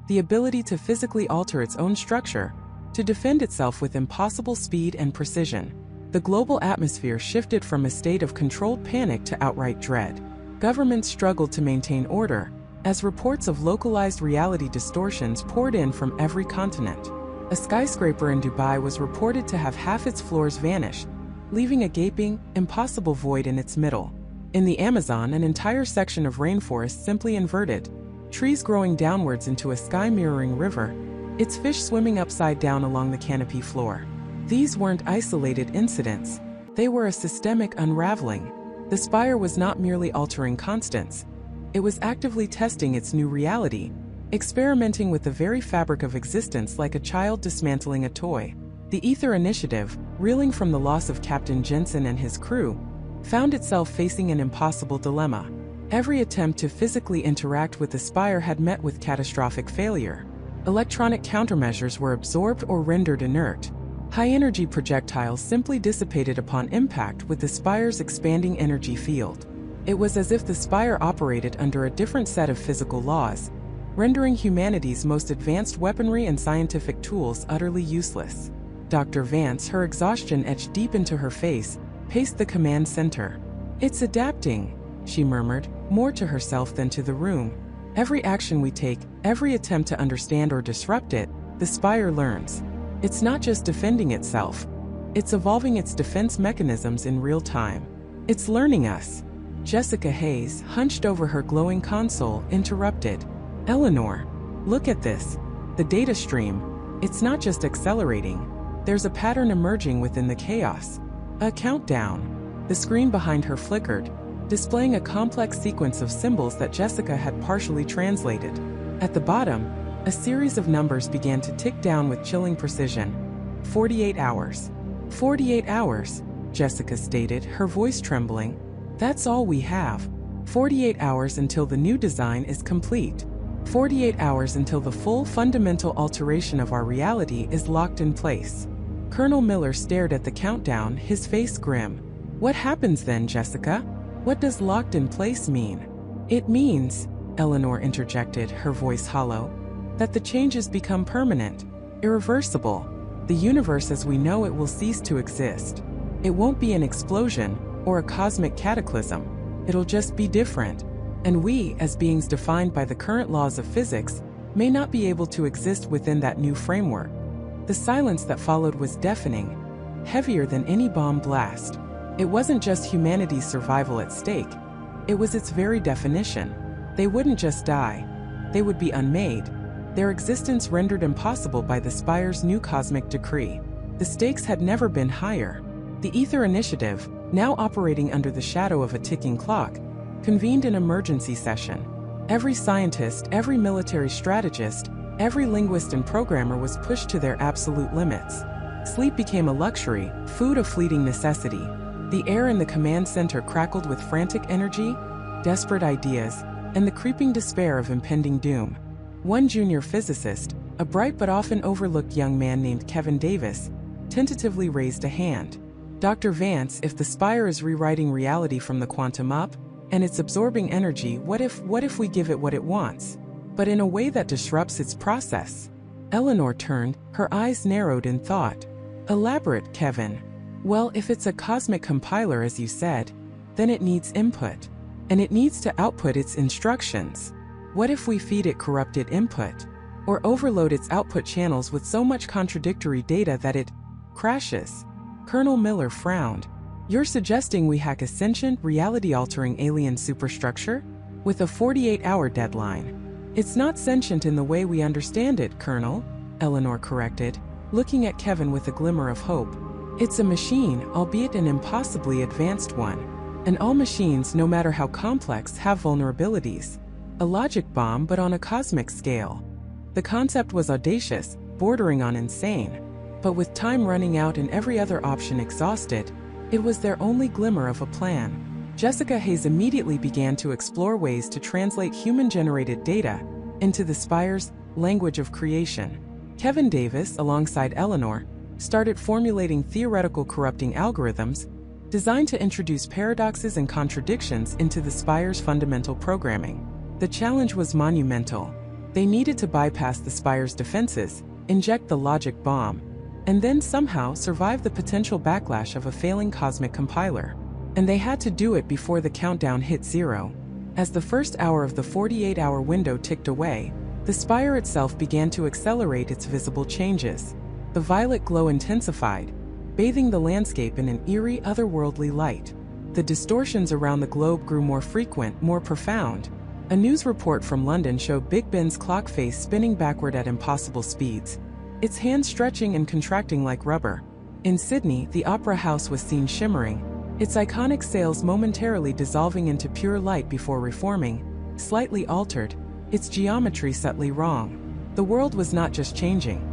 The ability to physically alter its own structure, to defend itself with impossible speed and precision. The global atmosphere shifted from a state of controlled panic to outright dread. Governments struggled to maintain order, as reports of localized reality distortions poured in from every continent. A skyscraper in Dubai was reported to have half its floors vanished, leaving a gaping, impossible void in its middle. In the Amazon, an entire section of rainforest simply inverted, trees growing downwards into a sky-mirroring river, its fish swimming upside down along the canopy floor. These weren't isolated incidents, they were a systemic unraveling. The Spire was not merely altering constants, it was actively testing its new reality, experimenting with the very fabric of existence like a child dismantling a toy. The Ether Initiative, reeling from the loss of Captain Jensen and his crew, found itself facing an impossible dilemma. Every attempt to physically interact with the Spire had met with catastrophic failure. Electronic countermeasures were absorbed or rendered inert. High-energy projectiles simply dissipated upon impact with the Spire's expanding energy field. It was as if the Spire operated under a different set of physical laws, rendering humanity's most advanced weaponry and scientific tools utterly useless. Dr. Vance, her exhaustion etched deep into her face, paced the command center. "It's adapting," she murmured, more to herself than to the room. "Every action we take, every attempt to understand or disrupt it, the Spire learns. It's not just defending itself. It's evolving its defense mechanisms in real time. It's learning us." Jessica Hayes, hunched over her glowing console, interrupted. "Eleanor, look at this. The data stream. It's not just accelerating. There's a pattern emerging within the chaos. A countdown." The screen behind her flickered, displaying a complex sequence of symbols that Jessica had partially translated. At the bottom, a series of numbers began to tick down with chilling precision. 48 hours. 48 hours, Jessica stated, her voice trembling. "That's all we have. 48 hours until the new design is complete. 48 hours until the full fundamental alteration of our reality is locked in place." Colonel Miller stared at the countdown, his face grim. "What happens then, Jessica? What does locked in place mean?" "It means," Eleanor interjected, her voice hollow, "that the changes become permanent, irreversible. The universe as we know it will cease to exist. It won't be an explosion or a cosmic cataclysm. It'll just be different. And we, as beings defined by the current laws of physics, may not be able to exist within that new framework." The silence that followed was deafening, heavier than any bomb blast. It wasn't just humanity's survival at stake. It was its very definition. They wouldn't just die. They would be unmade, their existence rendered impossible by the Spire's new cosmic decree. The stakes had never been higher. The Ether Initiative, now operating under the shadow of a ticking clock, convened an emergency session. Every scientist, every military strategist, every linguist and programmer was pushed to their absolute limits. Sleep became a luxury, food a fleeting necessity. The air in the command center crackled with frantic energy, desperate ideas, and the creeping despair of impending doom. One junior physicist, a bright but often overlooked young man named Kevin Davis, tentatively raised a hand. "Dr. Vance, if the Spire is rewriting reality from the quantum up, and it's absorbing energy, what if we give it what it wants? But in a way that disrupts its process?" Eleanor turned, her eyes narrowed in thought. "Elaborate, Kevin. Well, if it's a cosmic compiler as you said, then it needs input. And it needs to output its instructions. What if we feed it corrupted input? Or overload its output channels with so much contradictory data that it crashes? Colonel Miller frowned. You're suggesting we hack a sentient, reality-altering alien superstructure? With a 48-hour deadline. It's not sentient in the way we understand it, Colonel, Eleanor corrected, looking at Kevin with a glimmer of hope. It's a machine, albeit an impossibly advanced one. And all machines, no matter how complex, have vulnerabilities. A logic bomb, but on a cosmic scale. The concept was audacious, bordering on insane. But with time running out and every other option exhausted, it was their only glimmer of a plan. Jessica Hayes immediately began to explore ways to translate human-generated data into the Spire's language of creation. Kevin Davis, alongside Eleanor, started formulating theoretical corrupting algorithms designed to introduce paradoxes and contradictions into the Spire's fundamental programming. The challenge was monumental. They needed to bypass the Spire's defenses, inject the logic bomb, and then somehow survive the potential backlash of a failing cosmic compiler. And they had to do it before the countdown hit zero. As the first hour of the 48-hour window ticked away, the Spire itself began to accelerate its visible changes. The violet glow intensified, bathing the landscape in an eerie, otherworldly light. The distortions around the globe grew more frequent, more profound. A news report from London showed Big Ben's clock face spinning backward at impossible speeds, its hands stretching and contracting like rubber. In Sydney, the Opera House was seen shimmering, its iconic sails momentarily dissolving into pure light before reforming, slightly altered, its geometry subtly wrong. The world was not just changing.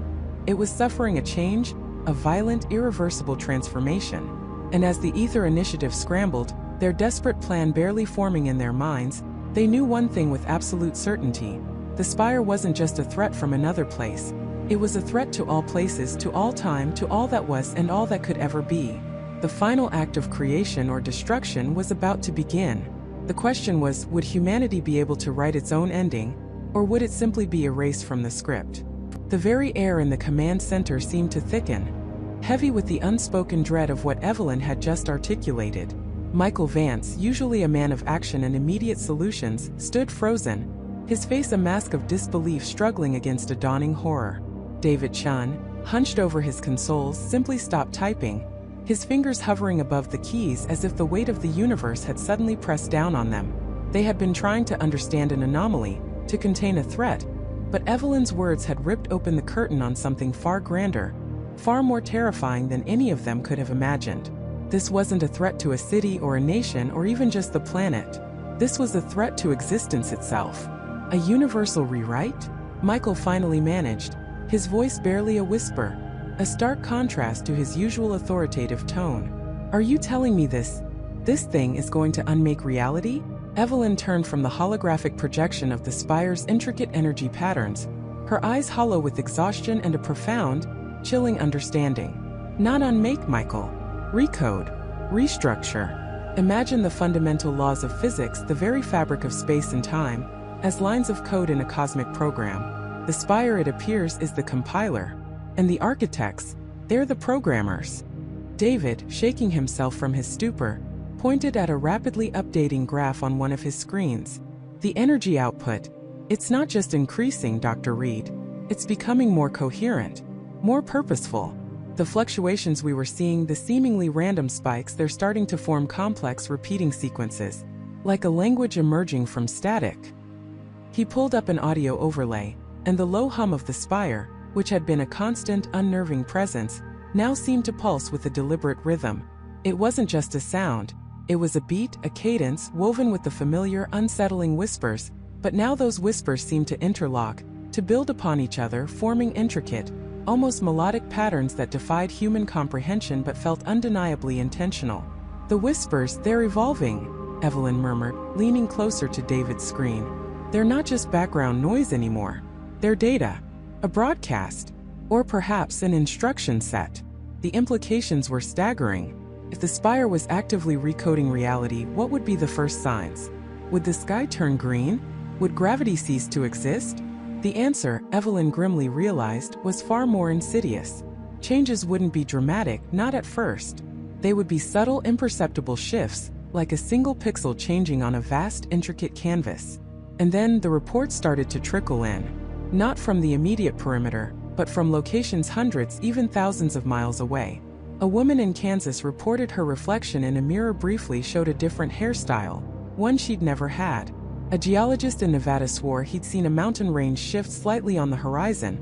It was suffering a change, a violent, irreversible transformation. And as the Ether Initiative scrambled, their desperate plan barely forming in their minds, they knew one thing with absolute certainty. The Spire wasn't just a threat from another place. It was a threat to all places, to all time, to all that was and all that could ever be. The final act of creation or destruction was about to begin. The question was, would humanity be able to write its own ending, or would it simply be erased from the script? The very air in the command center seemed to thicken, heavy with the unspoken dread of what Evelyn had just articulated. Michael Vance, usually a man of action and immediate solutions, stood frozen, his face a mask of disbelief struggling against a dawning horror. David Chun, hunched over his consoles, simply stopped typing, his fingers hovering above the keys as if the weight of the universe had suddenly pressed down on them. They had been trying to understand an anomaly, to contain a threat, but Evelyn's words had ripped open the curtain on something far grander, far more terrifying than any of them could have imagined. This wasn't a threat to a city or a nation or even just the planet. This was a threat to existence itself. A universal rewrite? Michael finally managed, his voice barely a whisper, a stark contrast to his usual authoritative tone. Are you telling me this thing is going to unmake reality? Evelyn turned from the holographic projection of the Spire's intricate energy patterns, her eyes hollow with exhaustion and a profound, chilling understanding. Not unmake, Michael. Recode. Restructure. Imagine the fundamental laws of physics, the very fabric of space and time, as lines of code in a cosmic program. The Spire, it appears, is the compiler. And the architects, they're the programmers. David, shaking himself from his stupor, pointed at a rapidly updating graph on one of his screens. The energy output. It's not just increasing, Dr. Reed. It's becoming more coherent, more purposeful. The fluctuations we were seeing, the seemingly random spikes, they're starting to form complex repeating sequences, like a language emerging from static. He pulled up an audio overlay, and the low hum of the Spire, which had been a constant, unnerving presence, now seemed to pulse with a deliberate rhythm. It wasn't just a sound. It was a beat, a cadence, woven with the familiar, unsettling whispers, but now those whispers seemed to interlock, to build upon each other, forming intricate, almost melodic patterns that defied human comprehension but felt undeniably intentional. The whispers, they're evolving, Evelyn murmured, leaning closer to David's screen. They're not just background noise anymore. They're data. A broadcast. Or perhaps an instruction set. The implications were staggering. If the Spire was actively recoding reality, what would be the first signs? Would the sky turn green? Would gravity cease to exist? The answer, Evelyn grimly realized, was far more insidious. Changes wouldn't be dramatic, not at first. They would be subtle, imperceptible shifts, like a single pixel changing on a vast, intricate canvas. And then the reports started to trickle in. Not from the immediate perimeter, but from locations hundreds, even thousands of miles away. A woman in Kansas reported her reflection in a mirror briefly showed a different hairstyle, one she'd never had. A geologist in Nevada swore he'd seen a mountain range shift slightly on the horizon,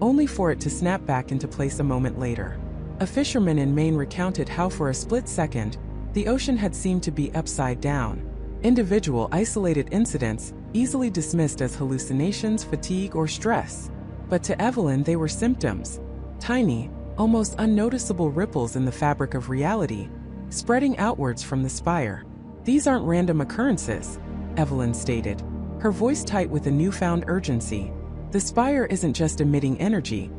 only for it to snap back into place a moment later. A fisherman in Maine recounted how for a split second, the ocean had seemed to be upside down. Individual, isolated incidents, easily dismissed as hallucinations, fatigue, or stress. But to Evelyn they were symptoms. Tiny, almost unnoticeable ripples in the fabric of reality, spreading outwards from the spire. "These aren't random occurrences," Evelyn stated, her voice tight with a newfound urgency. "The spire isn't just emitting energy.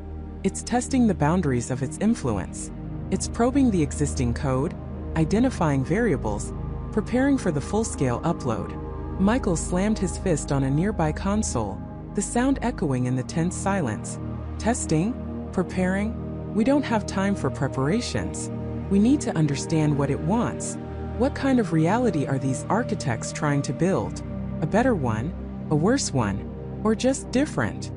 It's testing the boundaries of its influence. It's probing the existing code, identifying variables, preparing for the full-scale upload." Michael slammed his fist on a nearby console, the sound echoing in the tense silence. "Testing? Preparing? We don't have time for preparations. We need to understand what it wants. What kind of reality are these architects trying to build? A better one? A worse one? Or just different?"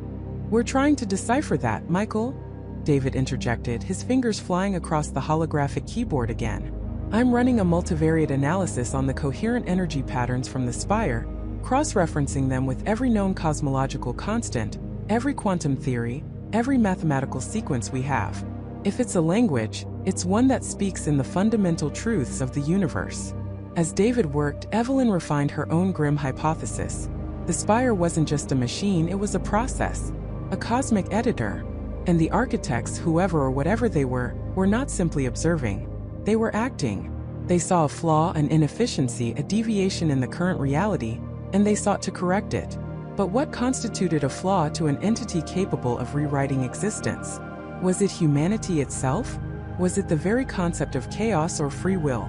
"We're trying to decipher that, Michael," David interjected, his fingers flying across the holographic keyboard again. "I'm running a multivariate analysis on the coherent energy patterns from the spire, cross-referencing them with every known cosmological constant, every quantum theory, every mathematical sequence we have. If it's a language, it's one that speaks in the fundamental truths of the universe." As David worked, Evelyn refined her own grim hypothesis. The spire wasn't just a machine, it was a process, a cosmic editor. And the architects, whoever or whatever they were not simply observing. They were acting. They saw a flaw, an inefficiency, a deviation in the current reality, and they sought to correct it. But what constituted a flaw to an entity capable of rewriting existence? Was it humanity itself? Was it the very concept of chaos or free will?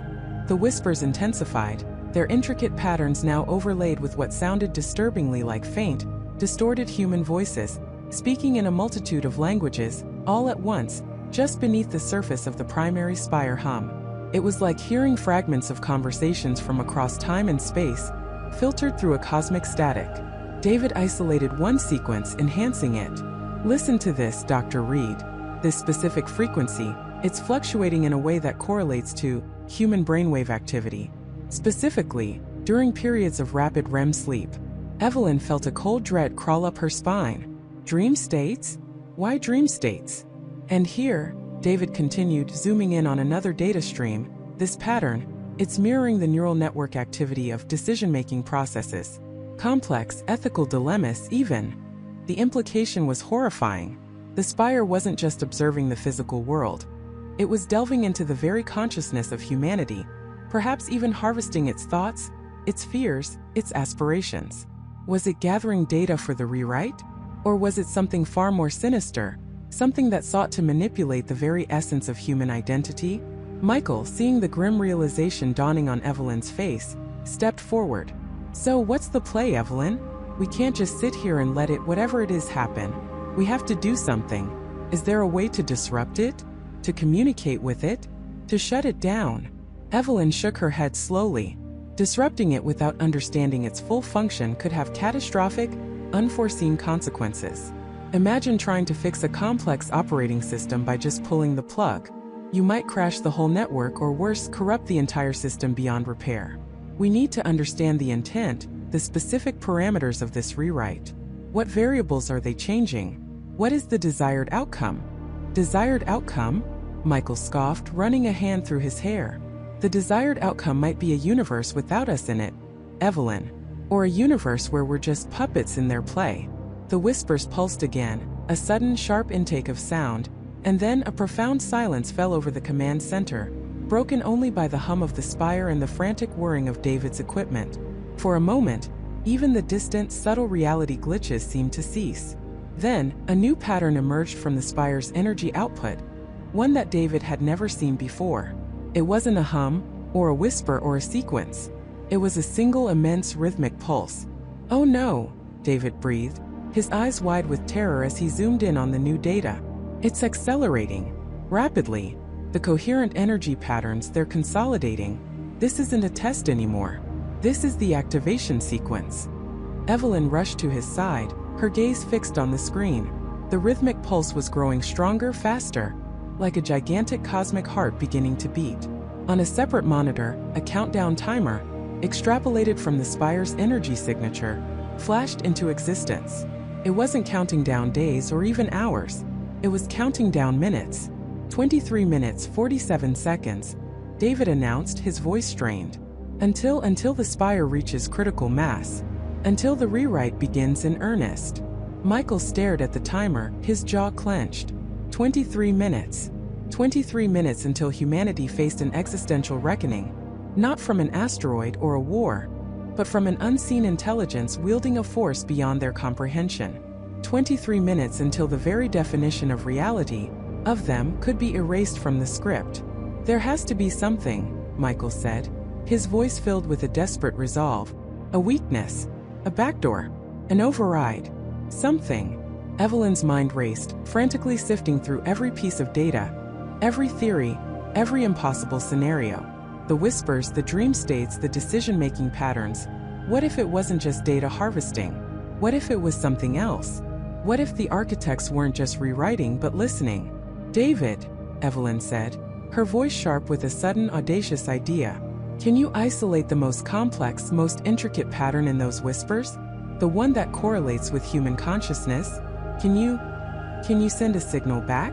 The whispers intensified, their intricate patterns now overlaid with what sounded disturbingly like faint, distorted human voices, speaking in a multitude of languages, all at once, just beneath the surface of the primary spire hum. It was like hearing fragments of conversations from across time and space, filtered through a cosmic static. David isolated one sequence, enhancing it. "Listen to this, Dr. Reed. This specific frequency, it's fluctuating in a way that correlates to human brainwave activity. Specifically, during periods of rapid REM sleep." Evelyn felt a cold dread crawl up her spine. Dream states? Why dream states? And here, David continued, zooming in on another data stream, this pattern, it's mirroring the neural network activity of decision-making processes. Complex, ethical dilemmas even. The implication was horrifying. The spire wasn't just observing the physical world. It was delving into the very consciousness of humanity, perhaps even harvesting its thoughts, its fears, its aspirations. Was it gathering data for the rewrite? Or was it something far more sinister? Something that sought to manipulate the very essence of human identity? Michael, seeing the grim realization dawning on Evelyn's face, stepped forward. "So what's the play, Evelyn? We can't just sit here and let it, whatever it is, happen. We have to do something. Is there a way to disrupt it? To communicate with it? To shut it down?" Evelyn shook her head slowly. Disrupting it without understanding its full function could have catastrophic, unforeseen consequences. Imagine trying to fix a complex operating system by just pulling the plug. You might crash the whole network or worse, corrupt the entire system beyond repair. We need to understand the intent, the specific parameters of this rewrite. What variables are they changing? What is the desired outcome? Desired outcome? Michael scoffed, running a hand through his hair. The desired outcome might be a universe without us in it, Evelyn. Or a universe where we're just puppets in their play. The whispers pulsed again, a sudden sharp intake of sound, and then a profound silence fell over the command center, broken only by the hum of the spire and the frantic whirring of David's equipment. For a moment, even the distant, subtle reality glitches seemed to cease. Then, a new pattern emerged from the spire's energy output, one that David had never seen before. It wasn't a hum, or a whisper, or a sequence. It was a single immense rhythmic pulse. "Oh no," David breathed, his eyes wide with terror as he zoomed in on the new data. "It's accelerating. Rapidly. The coherent energy patterns they're consolidating. This isn't a test anymore. This is the activation sequence. Evelyn rushed to his side, her gaze fixed on the screen. The rhythmic pulse was growing stronger, faster, like a gigantic cosmic heart beginning to beat. On a separate monitor, a countdown timer, extrapolated from the Spire's energy signature, flashed into existence. It wasn't counting down days or even hours. It was counting down minutes. 23 minutes, 47 seconds, David announced, his voice strained. Until the Spire reaches critical mass. Until the rewrite begins in earnest. Michael stared at the timer, his jaw clenched. 23 minutes. 23 minutes until humanity faced an existential reckoning. Not from an asteroid or a war, but from an unseen intelligence wielding a force beyond their comprehension. 23 minutes until the very definition of reality, of them, could be erased from the script. There has to be something, Michael said, his voice filled with a desperate resolve. A weakness. A backdoor. An override. Something. Evelyn's mind raced, frantically sifting through every piece of data, every theory, every impossible scenario. The whispers, the dream states, the decision-making patterns. What if it wasn't just data harvesting? What if it was something else? What if the architects weren't just rewriting but listening? David, Evelyn said, her voice sharp with a sudden audacious idea. Can you isolate the most complex, most intricate pattern in those whispers? The one that correlates with human consciousness? Can you send a signal back?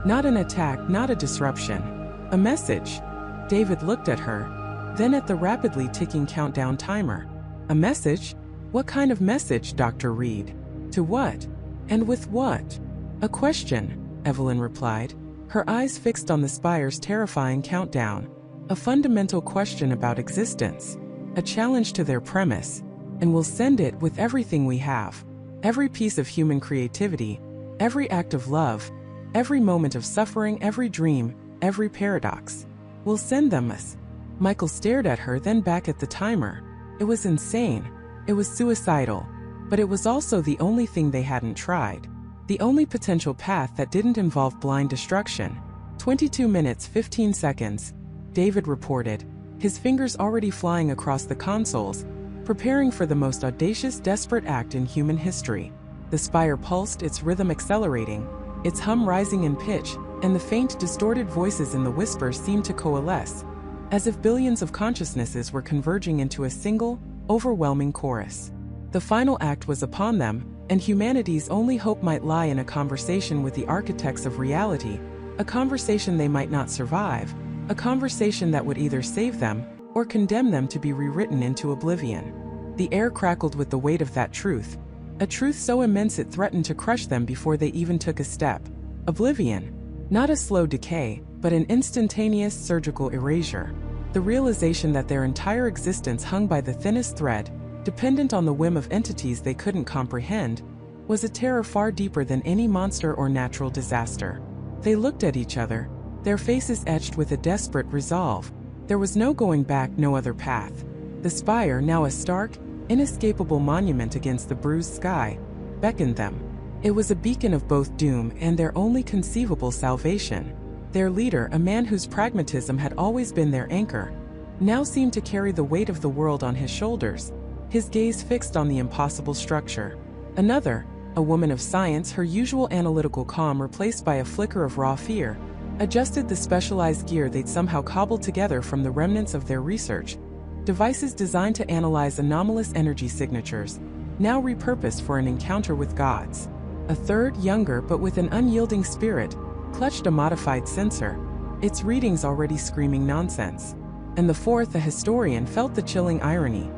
Not an attack, not a disruption. A message. David looked at her, then at the rapidly ticking countdown timer. A message? What kind of message, Dr. Reed? To what? And with what? A question, Evelyn replied, her eyes fixed on the Spire's terrifying countdown. A fundamental question about existence. A challenge to their premise. And we'll send it with everything we have. Every piece of human creativity, every act of love, every moment of suffering, every dream, every paradox. We'll send them us. Michael stared at her, then back at the timer. It was insane. It was suicidal. But it was also the only thing they hadn't tried. The only potential path that didn't involve blind destruction. 22 minutes, 15 seconds, David reported, his fingers already flying across the consoles, preparing for the most audacious, desperate act in human history. The Spire pulsed, its rhythm accelerating, its hum rising in pitch, and the faint, distorted voices in the whispers seemed to coalesce, as if billions of consciousnesses were converging into a single, overwhelming chorus. The final act was upon them, and humanity's only hope might lie in a conversation with the architects of reality, a conversation they might not survive, a conversation that would either save them or condemn them to be rewritten into oblivion. The air crackled with the weight of that truth, a truth so immense it threatened to crush them before they even took a step. Oblivion. Not a slow decay, but an instantaneous surgical erasure. The realization that their entire existence hung by the thinnest thread, dependent on the whim of entities they couldn't comprehend, was a terror far deeper than any monster or natural disaster. They looked at each other, their faces etched with a desperate resolve. There was no going back, no other path. The Spire, now a stark, inescapable monument against the bruised sky, beckoned them. It was a beacon of both doom and their only conceivable salvation. Their leader, a man whose pragmatism had always been their anchor, now seemed to carry the weight of the world on his shoulders, his gaze fixed on the impossible structure. Another, a woman of science, her usual analytical calm replaced by a flicker of raw fear, adjusted the specialized gear they'd somehow cobbled together from the remnants of their research, devices designed to analyze anomalous energy signatures, now repurposed for an encounter with gods. A third, younger but with an unyielding spirit, clutched a modified sensor, its readings already screaming nonsense. And the fourth, a historian, felt the chilling irony.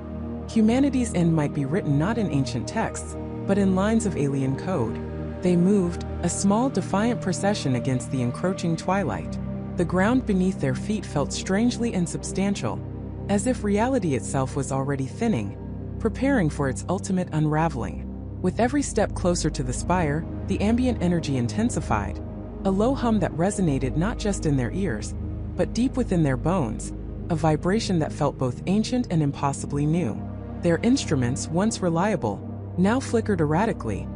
Humanity's end might be written not in ancient texts, but in lines of alien code. They moved, a small, defiant procession against the encroaching twilight. The ground beneath their feet felt strangely insubstantial, as if reality itself was already thinning, preparing for its ultimate unraveling. With every step closer to the Spire, the ambient energy intensified, a low hum that resonated not just in their ears, but deep within their bones, a vibration that felt both ancient and impossibly new. Their instruments, once reliable, now flickered erratically,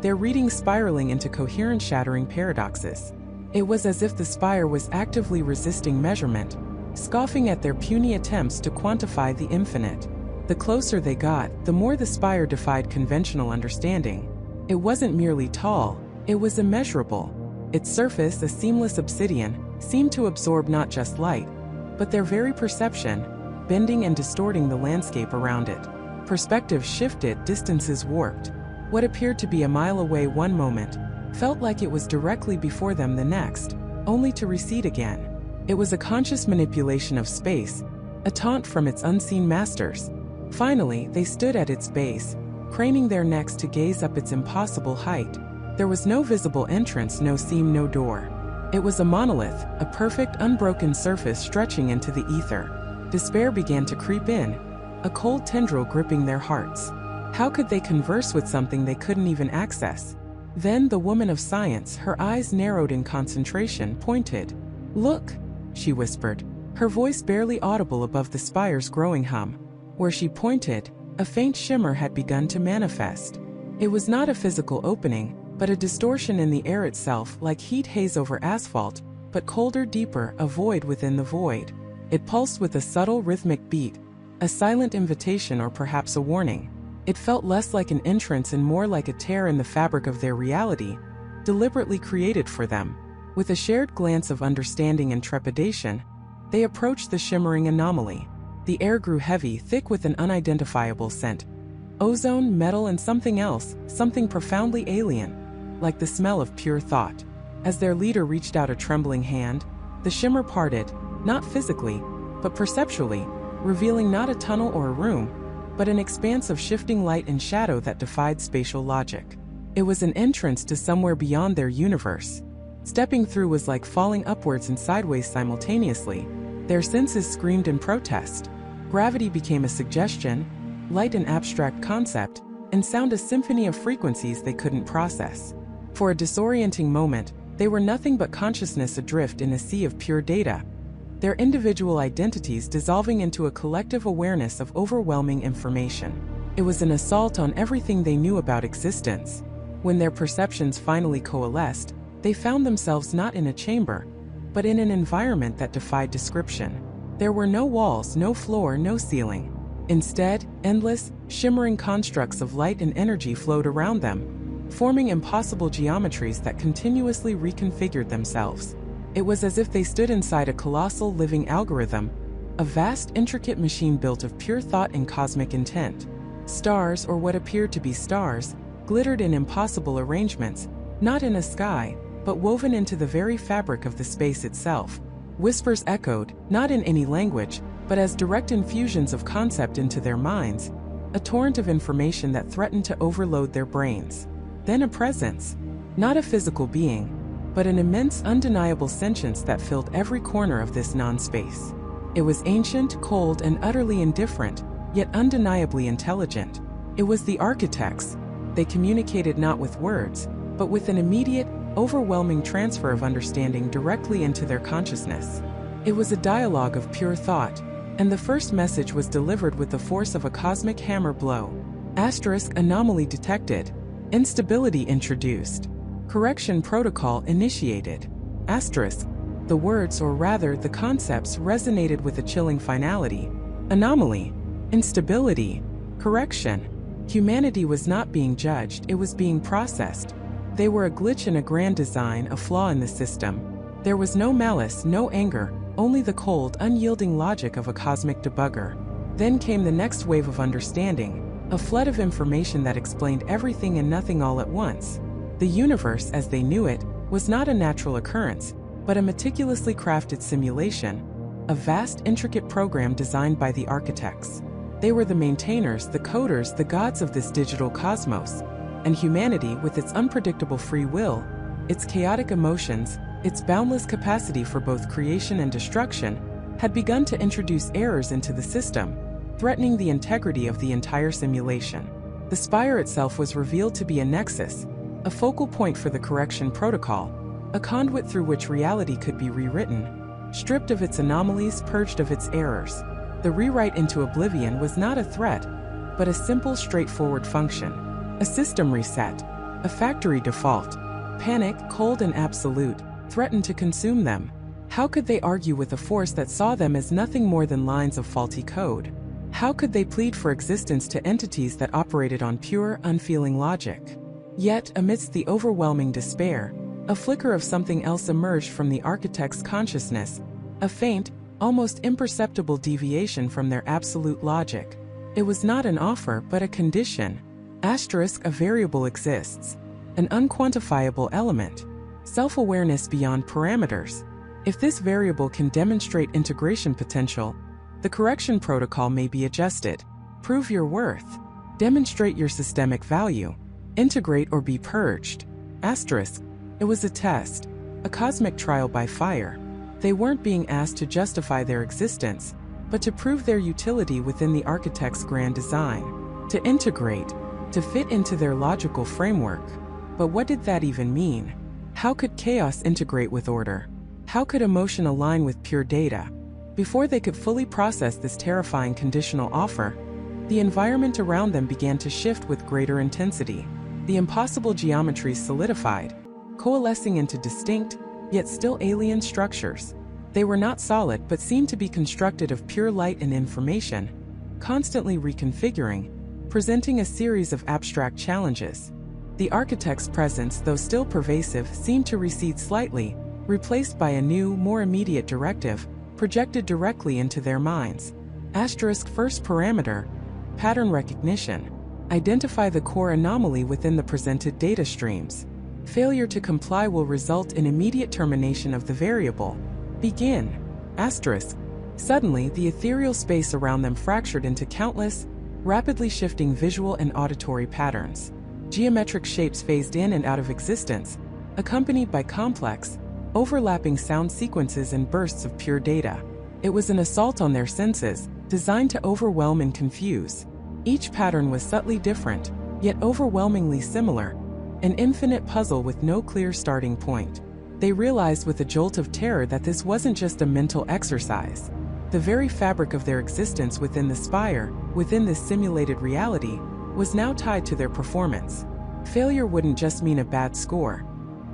their readings spiraling into coherent, shattering paradoxes. It was as if the Spire was actively resisting measurement, scoffing at their puny attempts to quantify the infinite. The closer they got, the more the Spire defied conventional understanding. It wasn't merely tall, it was immeasurable. Its surface, a seamless obsidian, seemed to absorb not just light, but their very perception, bending and distorting the landscape around it. Perspective shifted, distances warped. What appeared to be a mile away one moment felt like it was directly before them the next, only to recede again. It was a conscious manipulation of space, a taunt from its unseen masters. Finally, they stood at its base, craning their necks to gaze up its impossible height. There was no visible entrance, no seam, no door. It was a monolith, a perfect, unbroken surface stretching into the ether. Despair began to creep in, a cold tendril gripping their hearts. How could they converse with something they couldn't even access? Then the woman of science, her eyes narrowed in concentration, pointed. "Look," she whispered, her voice barely audible above the Spire's growing hum. Where she pointed, a faint shimmer had begun to manifest. It was not a physical opening, but a distortion in the air itself, like heat haze over asphalt, but colder, deeper, a void within the void. It pulsed with a subtle rhythmic beat, a silent invitation or perhaps a warning. It felt less like an entrance and more like a tear in the fabric of their reality, deliberately created for them. With a shared glance of understanding and trepidation, they approached the shimmering anomaly. The air grew heavy, thick with an unidentifiable scent. Ozone, metal, and something else, something profoundly alien, like the smell of pure thought. As their leader reached out a trembling hand, the shimmer parted, not physically, but perceptually, revealing not a tunnel or a room, but an expanse of shifting light and shadow that defied spatial logic. It was an entrance to somewhere beyond their universe. Stepping through was like falling upwards and sideways simultaneously. Their senses screamed in protest. Gravity became a suggestion, light an abstract concept, and sound a symphony of frequencies they couldn't process. For a disorienting moment, they were nothing but consciousness adrift in a sea of pure data, their individual identities dissolving into a collective awareness of overwhelming information. It was an assault on everything they knew about existence. When their perceptions finally coalesced, they found themselves not in a chamber, but in an environment that defied description. There were no walls, no floor, no ceiling. Instead, endless, shimmering constructs of light and energy flowed around them, forming impossible geometries that continuously reconfigured themselves. It was as if they stood inside a colossal living algorithm, a vast, intricate machine built of pure thought and cosmic intent. Stars, or what appeared to be stars, glittered in impossible arrangements, not in a sky, but woven into the very fabric of the space itself. Whispers echoed, not in any language, but as direct infusions of concept into their minds, a torrent of information that threatened to overload their brains. Then a presence, not a physical being, but an immense, undeniable sentience that filled every corner of this non-space. It was ancient, cold, and utterly indifferent, yet undeniably intelligent. It was the architects. They communicated not with words, but with an immediate, overwhelming transfer of understanding directly into their consciousness. It was a dialogue of pure thought, and the first message was delivered with the force of a cosmic hammer blow. Asterisk anomaly detected. Instability introduced. Correction protocol initiated. Asterisk. The words, or rather the concepts, resonated with a chilling finality. Anomaly. Instability. Correction. Humanity was not being judged, it was being processed. They were a glitch in a grand design, a flaw in the system. There was no malice, no anger, only the cold, unyielding logic of a cosmic debugger. Then came the next wave of understanding, a flood of information that explained everything and nothing all at once. The universe, as they knew it, was not a natural occurrence, but a meticulously crafted simulation, a vast, intricate program designed by the architects. They were the maintainers, the coders, the gods of this digital cosmos. And humanity, with its unpredictable free will, its chaotic emotions, its boundless capacity for both creation and destruction, had begun to introduce errors into the system, threatening the integrity of the entire simulation. The Spire itself was revealed to be a nexus, a focal point for the correction protocol, a conduit through which reality could be rewritten, stripped of its anomalies, purged of its errors. The rewrite into oblivion was not a threat, but a simple, straightforward function. A system reset, a factory default. Panic, cold and absolute, threatened to consume them. How could they argue with a force that saw them as nothing more than lines of faulty code? How could they plead for existence to entities that operated on pure, unfeeling logic? Yet, amidst the overwhelming despair, a flicker of something else emerged from the architect's consciousness, a faint, almost imperceptible deviation from their absolute logic. It was not an offer, but a condition. Asterisk, a variable exists. An unquantifiable element. Self-awareness beyond parameters. If this variable can demonstrate integration potential, the correction protocol may be adjusted. Prove your worth. Demonstrate your systemic value. Integrate or be purged. Asterisk. It was a test. A cosmic trial by fire. They weren't being asked to justify their existence, but to prove their utility within the architect's grand design. To integrate. To fit into their logical framework. But what did that even mean? How could chaos integrate with order? How could emotion align with pure data? Before they could fully process this terrifying conditional offer, the environment around them began to shift with greater intensity. The impossible geometries solidified, coalescing into distinct, yet still alien structures. They were not solid but seemed to be constructed of pure light and information, constantly reconfiguring, presenting a series of abstract challenges. The architect's presence, though still pervasive, seemed to recede slightly, replaced by a new, more immediate directive, projected directly into their minds. Asterisk first parameter, pattern recognition. Identify the core anomaly within the presented data streams. Failure to comply will result in immediate termination of the variable. Begin. Asterisk. Suddenly, the ethereal space around them fractured into countless, rapidly shifting visual and auditory patterns. Geometric shapes phased in and out of existence, accompanied by complex, overlapping sound sequences and bursts of pure data. It was an assault on their senses, designed to overwhelm and confuse. Each pattern was subtly different, yet overwhelmingly similar, an infinite puzzle with no clear starting point. They realized with a jolt of terror that this wasn't just a mental exercise. The very fabric of their existence within the Spire, within this simulated reality, was now tied to their performance. Failure wouldn't just mean a bad score.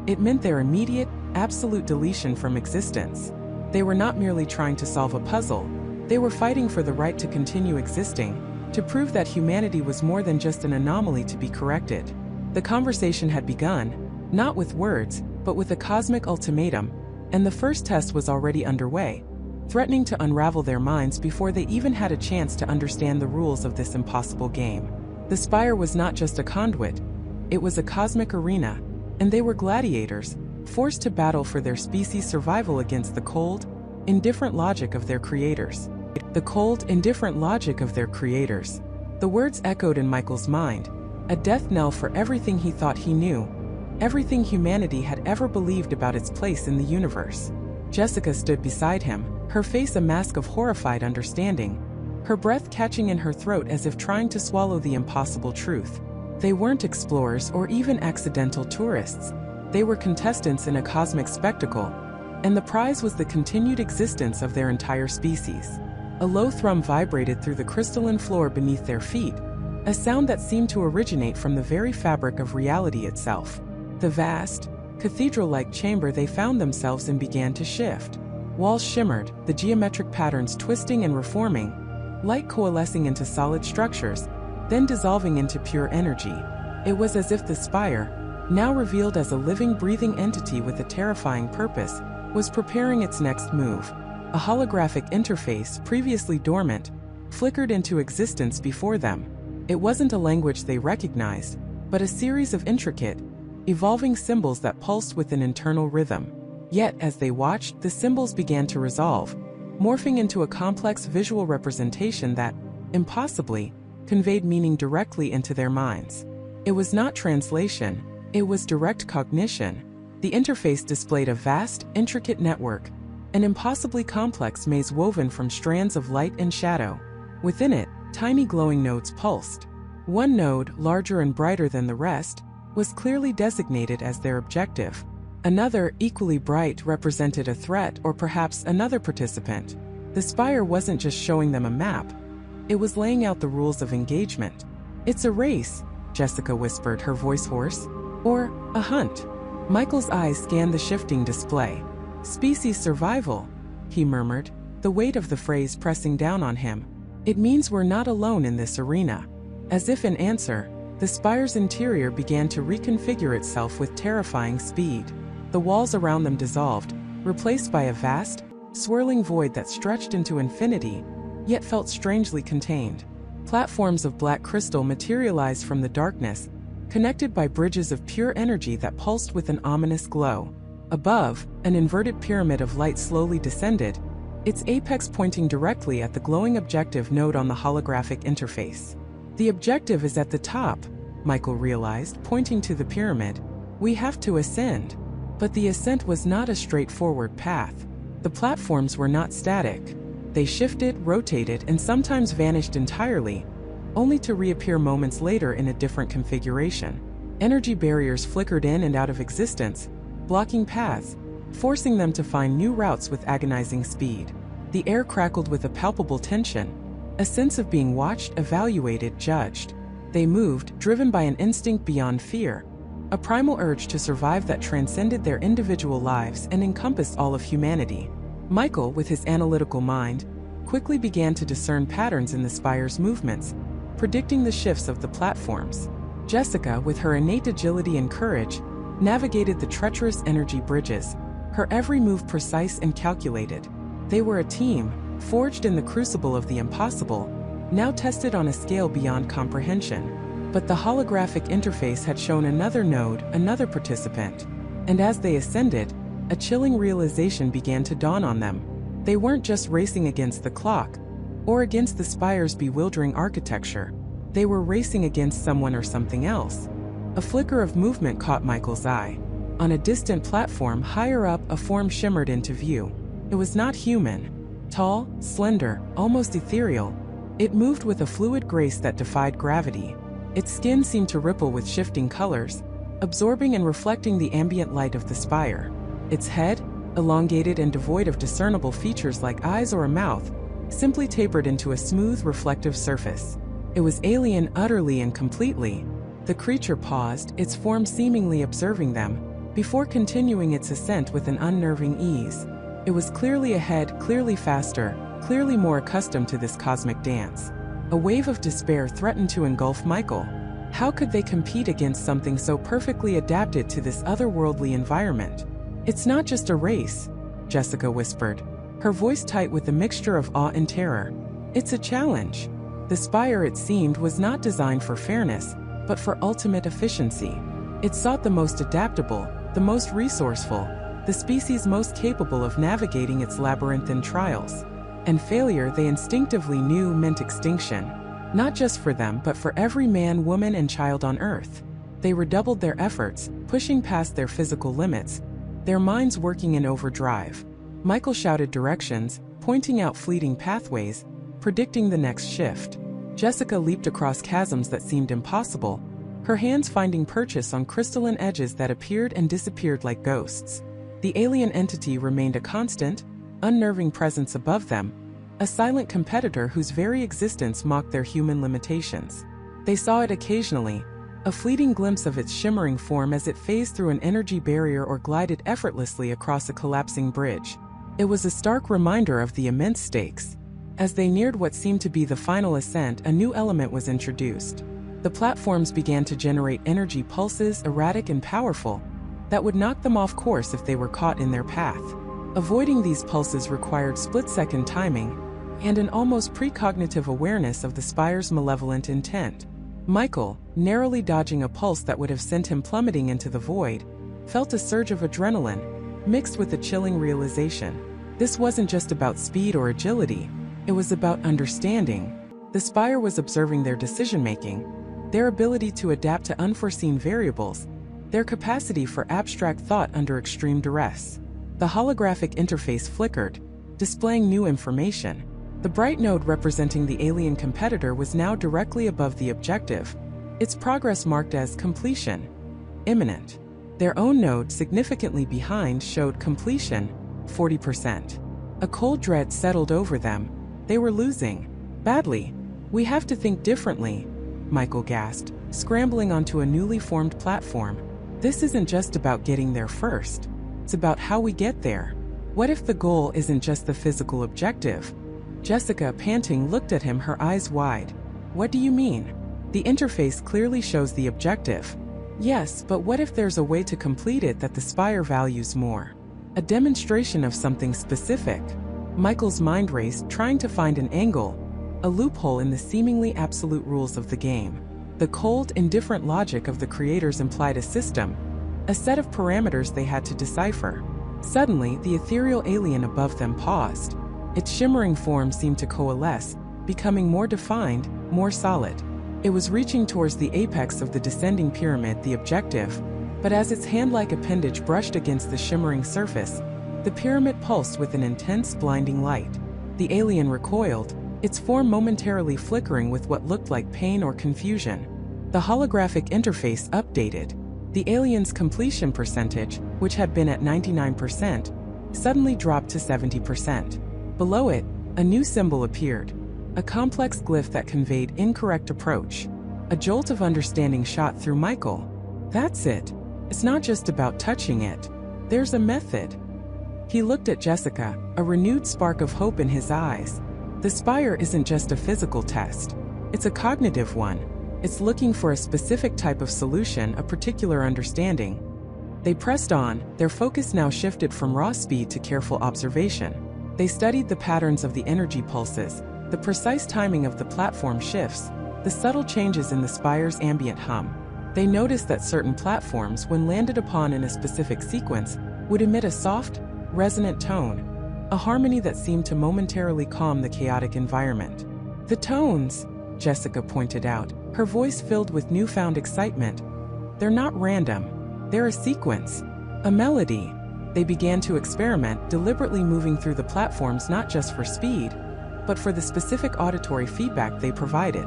It meant their immediate, absolute deletion from existence. They were not merely trying to solve a puzzle, they were fighting for the right to continue existing, to prove that humanity was more than just an anomaly to be corrected. The conversation had begun, not with words, but with a cosmic ultimatum, and the first test was already underway, threatening to unravel their minds before they even had a chance to understand the rules of this impossible game. The Spire was not just a conduit, it was a cosmic arena, and they were gladiators, forced to battle for their species' survival against the cold, indifferent logic of their creators. The cold, indifferent logic of their creators. The words echoed in Michael's mind, a death knell for everything he thought he knew, everything humanity had ever believed about its place in the universe. Jessica stood beside him, her face a mask of horrified understanding, her breath catching in her throat as if trying to swallow the impossible truth. They weren't explorers or even accidental tourists. They were contestants in a cosmic spectacle, and the prize was the continued existence of their entire species. A low thrum vibrated through the crystalline floor beneath their feet, a sound that seemed to originate from the very fabric of reality itself. The vast, cathedral-like chamber they found themselves in began to shift. Walls shimmered, the geometric patterns twisting and reforming, light coalescing into solid structures, then dissolving into pure energy. It was as if the Spire, now revealed as a living, breathing entity with a terrifying purpose, was preparing its next move. A holographic interface, previously dormant, flickered into existence before them. It wasn't a language they recognized, but a series of intricate, evolving symbols that pulsed with an internal rhythm. Yet, as they watched, the symbols began to resolve, morphing into a complex visual representation that, impossibly, conveyed meaning directly into their minds. It was not translation, it was direct cognition. The interface displayed a vast, intricate network, an impossibly complex maze woven from strands of light and shadow. Within it, tiny glowing nodes pulsed. One node, larger and brighter than the rest, was clearly designated as their objective. Another, equally bright, represented a threat or perhaps another participant. The Spire wasn't just showing them a map, it was laying out the rules of engagement. "It's a race," Jessica whispered, her voice hoarse. "Or a hunt." Michael's eyes scanned the shifting display. Species survival, he murmured, the weight of the phrase pressing down on him. It means we're not alone in this arena. As if in answer, the Spire's interior began to reconfigure itself with terrifying speed. The walls around them dissolved, replaced by a vast, swirling void that stretched into infinity, yet felt strangely contained. Platforms of black crystal materialized from the darkness, connected by bridges of pure energy that pulsed with an ominous glow. Above, an inverted pyramid of light slowly descended, its apex pointing directly at the glowing objective node on the holographic interface. The objective is at the top, Michael realized, pointing to the pyramid. We have to ascend. But the ascent was not a straightforward path. The platforms were not static. They shifted, rotated, and sometimes vanished entirely, only to reappear moments later in a different configuration. Energy barriers flickered in and out of existence, blocking paths, forcing them to find new routes with agonizing speed. The air crackled with a palpable tension, a sense of being watched, evaluated, judged. They moved, driven by an instinct beyond fear, a primal urge to survive that transcended their individual lives and encompassed all of humanity. Michael, with his analytical mind, quickly began to discern patterns in the Spire's movements, predicting the shifts of the platforms. Jessica, with her innate agility and courage, navigated the treacherous energy bridges, her every move precise and calculated. They were a team, forged in the crucible of the impossible, now tested on a scale beyond comprehension. But the holographic interface had shown another node, another participant. And as they ascended, a chilling realization began to dawn on them. They weren't just racing against the clock, or against the Spire's bewildering architecture. They were racing against someone or something else. A flicker of movement caught Michael's eye. On a distant platform higher up, a form shimmered into view. It was not human. Tall, slender, almost ethereal, it moved with a fluid grace that defied gravity. Its skin seemed to ripple with shifting colors, absorbing and reflecting the ambient light of the Spire. Its head, elongated and devoid of discernible features like eyes or a mouth, simply tapered into a smooth, reflective surface. It was alien utterly and completely. The creature paused, its form seemingly observing them, before continuing its ascent with an unnerving ease. It was clearly ahead, clearly faster, clearly more accustomed to this cosmic dance. A wave of despair threatened to engulf Michael. How could they compete against something so perfectly adapted to this otherworldly environment? It's not just a race, Jessica whispered, her voice tight with a mixture of awe and terror. It's a challenge. The Spire, it seemed, was not designed for fairness, but for ultimate efficiency. It sought the most adaptable, the most resourceful, the species most capable of navigating its labyrinthine trials. And failure, they instinctively knew, meant extinction. Not just for them, but for every man, woman, and child on Earth. They redoubled their efforts, pushing past their physical limits, their minds working in overdrive. Michael shouted directions, pointing out fleeting pathways, predicting the next shift. Jessica leaped across chasms that seemed impossible, her hands finding purchase on crystalline edges that appeared and disappeared like ghosts. The alien entity remained a constant, unnerving presence above them, a silent competitor whose very existence mocked their human limitations. They saw it occasionally, a fleeting glimpse of its shimmering form as it phased through an energy barrier or glided effortlessly across a collapsing bridge. It was a stark reminder of the immense stakes. As they neared what seemed to be the final ascent, a new element was introduced. The platforms began to generate energy pulses, erratic and powerful, that would knock them off course if they were caught in their path. Avoiding these pulses required split-second timing and an almost precognitive awareness of the Spire's malevolent intent. Michael, narrowly dodging a pulse that would have sent him plummeting into the void, felt a surge of adrenaline, mixed with a chilling realization. This wasn't just about speed or agility, it was about understanding. The Spire was observing their decision-making, their ability to adapt to unforeseen variables, their capacity for abstract thought under extreme duress. The holographic interface flickered, displaying new information. The bright node representing the alien competitor was now directly above the objective, its progress marked as completion, imminent. Their own node, significantly behind, showed completion, 40%. A cold dread settled over them. They were losing. Badly. We have to think differently, Michael gasped, scrambling onto a newly formed platform. This isn't just about getting there first. It's about how we get there. What if the goal isn't just the physical objective? Jessica, panting, looked at him, her eyes wide. What do you mean? The interface clearly shows the objective. Yes, but what if there's a way to complete it that the Spire values more? A demonstration of something specific. Michael's mind raced, trying to find an angle, a loophole in the seemingly absolute rules of the game. The cold, indifferent logic of the creators implied a system, a set of parameters they had to decipher. Suddenly, the ethereal alien above them paused. Its shimmering form seemed to coalesce, becoming more defined, more solid. It was reaching towards the apex of the descending pyramid, the objective, but as its hand-like appendage brushed against the shimmering surface, the pyramid pulsed with an intense, blinding light. The alien recoiled, its form momentarily flickering with what looked like pain or confusion. The holographic interface updated. The alien's completion percentage, which had been at 99%, suddenly dropped to 70%. Below it, a new symbol appeared, a complex glyph that conveyed incorrect approach. A jolt of understanding shot through Michael. That's it. It's not just about touching it. There's a method. He looked at Jessica, a renewed spark of hope in his eyes. The Spire isn't just a physical test. It's a cognitive one. It's looking for a specific type of solution, a particular understanding. They pressed on, their focus now shifted from raw speed to careful observation. They studied the patterns of the energy pulses, the precise timing of the platform shifts, the subtle changes in the Spire's ambient hum. They noticed that certain platforms, when landed upon in a specific sequence, would emit a soft, resonant tone, a harmony that seemed to momentarily calm the chaotic environment. The tones, Jessica pointed out, her voice filled with newfound excitement. They're not random. They're a sequence, a melody. They began to experiment, deliberately moving through the platforms not just for speed, but for the specific auditory feedback they provided.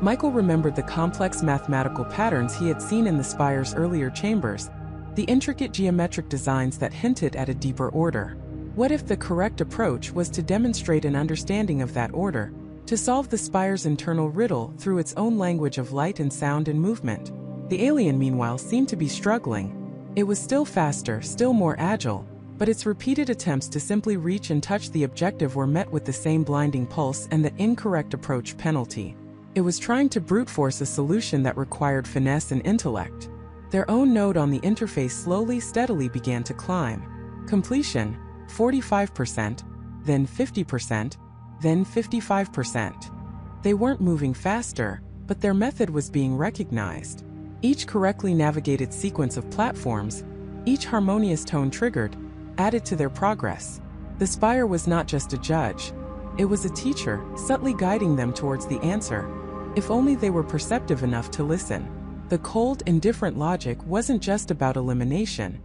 Michael remembered the complex mathematical patterns he had seen in the Spire's earlier chambers, the intricate geometric designs that hinted at a deeper order. What if the correct approach was to demonstrate an understanding of that order, to solve the Spire's internal riddle through its own language of light and sound and movement? The alien, meanwhile, seemed to be struggling. It was still faster, still more agile, but its repeated attempts to simply reach and touch the objective were met with the same blinding pulse and the incorrect approach penalty. It was trying to brute force a solution that required finesse and intellect. Their own node on the interface slowly, steadily began to climb. Completion, 45%, then 50%, then 55%. They weren't moving faster, but their method was being recognized. Each correctly navigated sequence of platforms, each harmonious tone triggered, added to their progress. The Spire was not just a judge. It was a teacher, subtly guiding them towards the answer, if only they were perceptive enough to listen. The cold, indifferent logic wasn't just about elimination.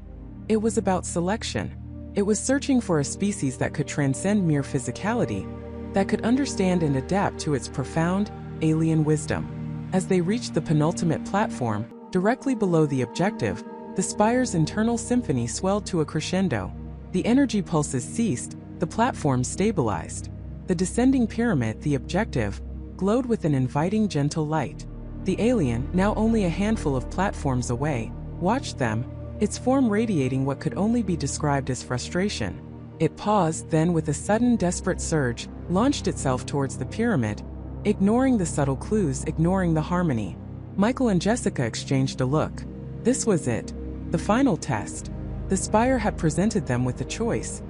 It was about selection. It was searching for a species that could transcend mere physicality, that could understand and adapt to its profound, alien wisdom. As they reached the penultimate platform, directly below the objective, the Spire's internal symphony swelled to a crescendo. The energy pulses ceased, the platform stabilized. The descending pyramid, the objective, glowed with an inviting, gentle light. The alien, now only a handful of platforms away, watched them, its form radiating what could only be described as frustration. It paused, then with a sudden, desperate surge, launched itself towards the pyramid, ignoring the subtle clues, ignoring the harmony. Michael and Jessica exchanged a look. This was it. The final test. The Spire had presented them with a choice: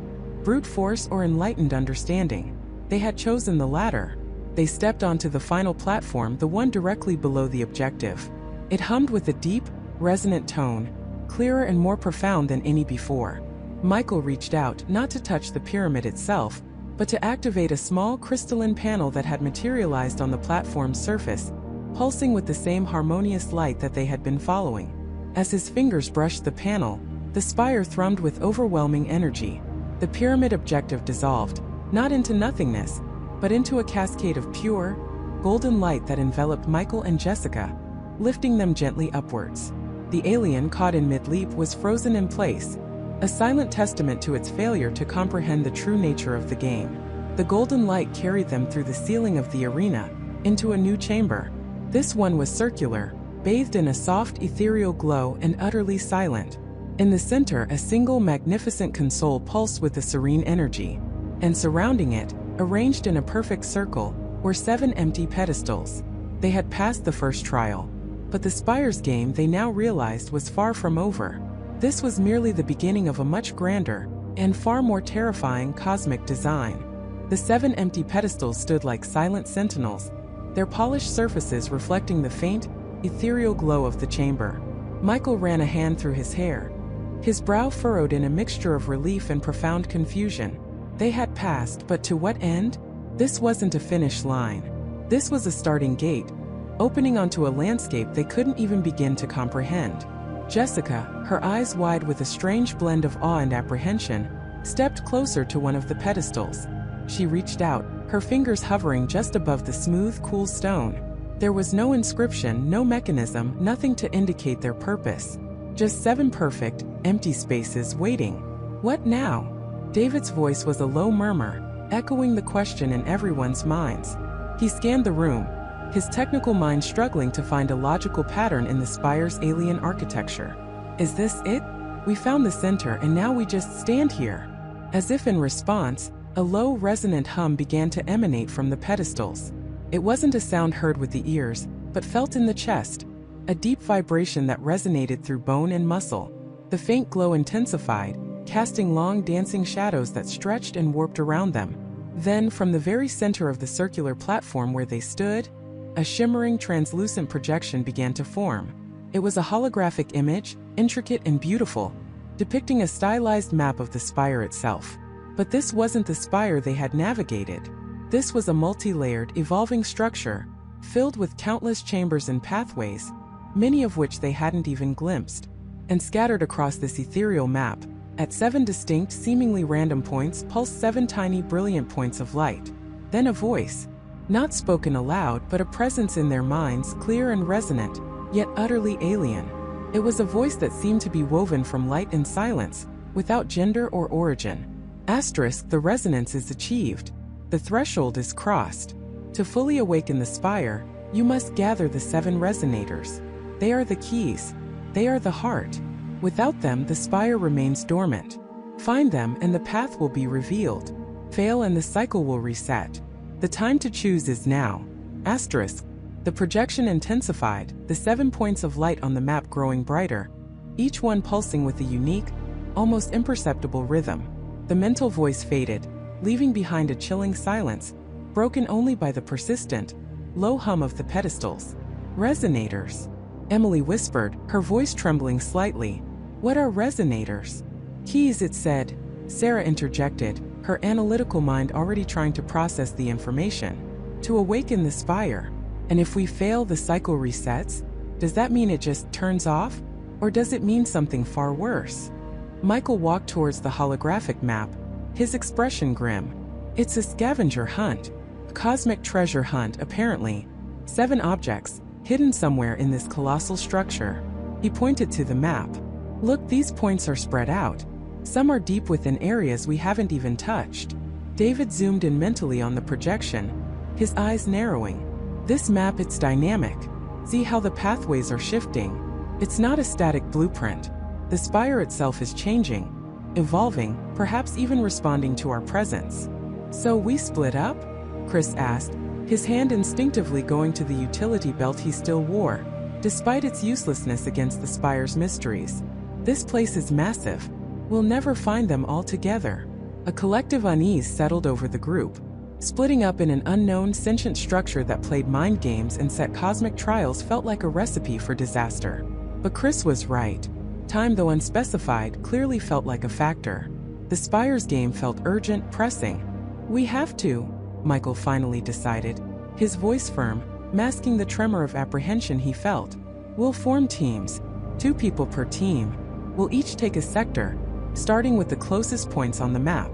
brute force or enlightened understanding. They had chosen the latter. They stepped onto the final platform, the one directly below the objective. It hummed with a deep, resonant tone, clearer and more profound than any before. Michael reached out, not to touch the pyramid itself, but to activate a small crystalline panel that had materialized on the platform's surface, pulsing with the same harmonious light that they had been following. As his fingers brushed the panel, the Spire thrummed with overwhelming energy. The pyramid objective dissolved, not into nothingness, but into a cascade of pure, golden light that enveloped Michael and Jessica, lifting them gently upwards. The alien, caught in mid-leap, was frozen in place, a silent testament to its failure to comprehend the true nature of the game. The golden light carried them through the ceiling of the arena, into a new chamber. This one was circular, bathed in a soft ethereal glow and utterly silent. In the center, a single magnificent console pulsed with a serene energy. And surrounding it, arranged in a perfect circle, were 7 empty pedestals. They had passed the first trial. But the Spire's game, they now realized, was far from over. This was merely the beginning of a much grander and far more terrifying cosmic design. The 7 empty pedestals stood like silent sentinels, their polished surfaces reflecting the faint, ethereal glow of the chamber. Michael ran a hand through his hair, his brow furrowed in a mixture of relief and profound confusion. They had passed, but to what end? This wasn't a finish line. This was a starting gate, opening onto a landscape they couldn't even begin to comprehend. Jessica, her eyes wide with a strange blend of awe and apprehension, stepped closer to one of the pedestals. She reached out, her fingers hovering just above the smooth, cool stone. There was no inscription, no mechanism, nothing to indicate their purpose. Just 7 perfect, empty spaces waiting. What now? David's voice was a low murmur, echoing the question in everyone's minds. He scanned the room, his technical mind struggling to find a logical pattern in the Spire's alien architecture. Is this it? We found the center and now we just stand here. As if in response, a low, resonant hum began to emanate from the pedestals. It wasn't a sound heard with the ears, but felt in the chest, a deep vibration that resonated through bone and muscle. The faint glow intensified, casting long dancing shadows that stretched and warped around them. Then, from the very center of the circular platform where they stood, a shimmering, translucent projection began to form. It was a holographic image, intricate and beautiful, depicting a stylized map of the Spire itself. But this wasn't the Spire they had navigated. This was a multi-layered, evolving structure, filled with countless chambers and pathways, many of which they hadn't even glimpsed. And scattered across this ethereal map, at 7 distinct, seemingly random points, pulsed 7 tiny, brilliant points of light. Then a voice. Not spoken aloud, but a presence in their minds, clear and resonant, yet utterly alien. It was a voice that seemed to be woven from light and silence, without gender or origin. Asterisk, the resonance is achieved. The threshold is crossed. To fully awaken the Spire, you must gather the 7 resonators. They are the keys. They are the heart. Without them, the Spire remains dormant. Find them and the path will be revealed. Fail and the cycle will reset. The time to choose is now. Asterisk. The projection intensified, the 7 points of light on the map growing brighter, each one pulsing with a unique, almost imperceptible rhythm. The mental voice faded, leaving behind a chilling silence, broken only by the persistent, low hum of the pedestals. Resonators. Emily whispered, her voice trembling slightly. What are resonators? Keys, it said. Sarah interjected, her analytical mind already trying to process the information. To awaken the Spire. And if we fail, the cycle resets? Does that mean it just turns off? Or does it mean something far worse? Michael walked towards the holographic map, his expression grim. It's a scavenger hunt. A cosmic treasure hunt, apparently. 7 objects, hidden somewhere in this colossal structure. He pointed to the map. Look, these points are spread out. Some are deep within areas we haven't even touched. David zoomed in mentally on the projection, his eyes narrowing. This map, it's dynamic. See how the pathways are shifting. It's not a static blueprint. The Spire itself is changing, evolving, perhaps even responding to our presence. So we split up? Chris asked, his hand instinctively going to the utility belt he still wore, despite its uselessness against the Spire's mysteries. This place is massive. We'll never find them all together. A collective unease settled over the group. Splitting up in an unknown, sentient structure that played mind games and set cosmic trials felt like a recipe for disaster. But Chris was right. Time, though unspecified, clearly felt like a factor. The Spire's game felt urgent, pressing. We have to, Michael finally decided, his voice firm, masking the tremor of apprehension he felt. We'll form teams, 2 people per team. We'll each take a sector, starting with the closest points on the map.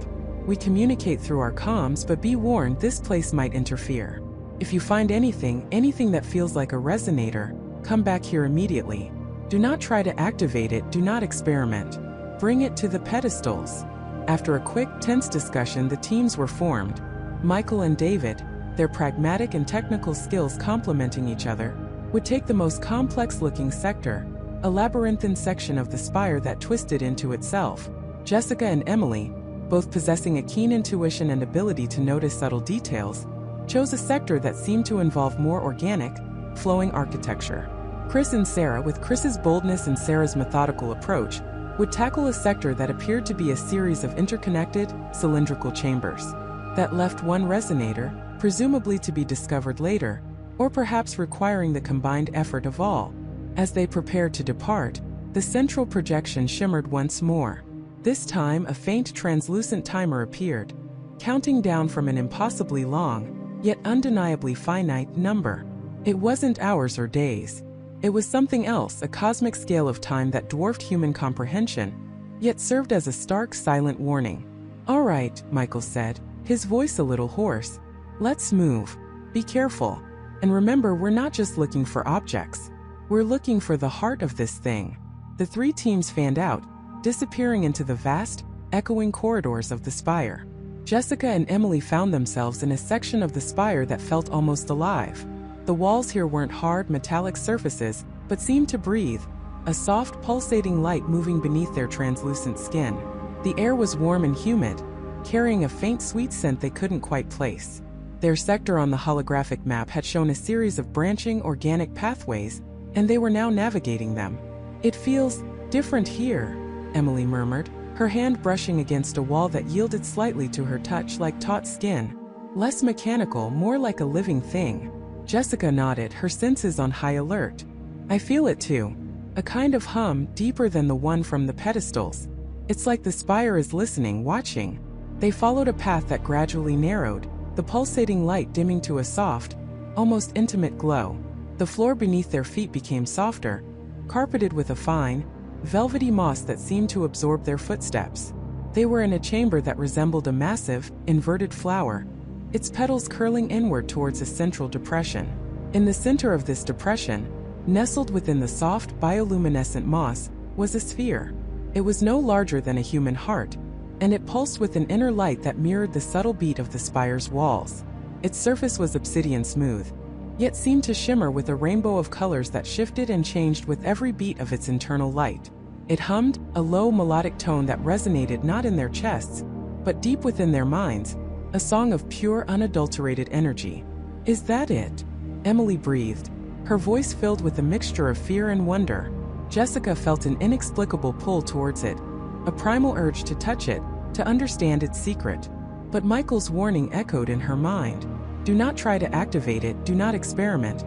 We communicate through our comms, but be warned, this place might interfere. If you find anything that feels like a resonator, come back here immediately. Do not try to activate it, do not experiment. Bring it to the pedestals. After a quick, tense discussion, the teams were formed. Michael and David, their pragmatic and technical skills complementing each other, would take the most complex-looking sector, a labyrinthine section of the spire that twisted into itself. Jessica and Emily, both possessing a keen intuition and ability to notice subtle details, chose a sector that seemed to involve more organic, flowing architecture. Chris and Sarah, with Chris's boldness and Sarah's methodical approach, would tackle a sector that appeared to be a series of interconnected, cylindrical chambers that left one resonator, presumably to be discovered later, or perhaps requiring the combined effort of all. As they prepared to depart, the central projection shimmered once more. This time, a faint translucent timer appeared, counting down from an impossibly long, yet undeniably finite number. It wasn't hours or days. It was something else, a cosmic scale of time that dwarfed human comprehension, yet served as a stark, silent warning. "All right," Michael said, his voice a little hoarse. "Let's move. Be careful. And remember, we're not just looking for objects. We're looking for the heart of this thing." The three teams fanned out, disappearing into the vast, echoing corridors of the spire. Jessica and Emily found themselves in a section of the spire that felt almost alive. The walls here weren't hard, metallic surfaces, but seemed to breathe, a soft, pulsating light moving beneath their translucent skin. The air was warm and humid, carrying a faint sweet scent they couldn't quite place. Their sector on the holographic map had shown a series of branching, organic pathways, and they were now navigating them. "It feels different here," Emily murmured, her hand brushing against a wall that yielded slightly to her touch like taut skin. "Less mechanical, more like a living thing." Jessica nodded, her senses on high alert. "I feel it too. A kind of hum, deeper than the one from the pedestals. It's like the spire is listening, watching." They followed a path that gradually narrowed, the pulsating light dimming to a soft, almost intimate glow. The floor beneath their feet became softer, carpeted with a fine, velvety moss that seemed to absorb their footsteps. They were in a chamber that resembled a massive, inverted flower, its petals curling inward towards a central depression. In the center of this depression, nestled within the soft, bioluminescent moss, was a sphere. It was no larger than a human heart, and it pulsed with an inner light that mirrored the subtle beat of the spire's walls. Its surface was obsidian smooth, yet seemed to shimmer with a rainbow of colors that shifted and changed with every beat of its internal light. It hummed, a low melodic tone that resonated not in their chests, but deep within their minds, a song of pure, unadulterated energy. "Is that it?" Emily breathed, her voice filled with a mixture of fear and wonder. Jessica felt an inexplicable pull towards it, a primal urge to touch it, to understand its secret. But Michael's warning echoed in her mind. "Do not try to activate it, do not experiment."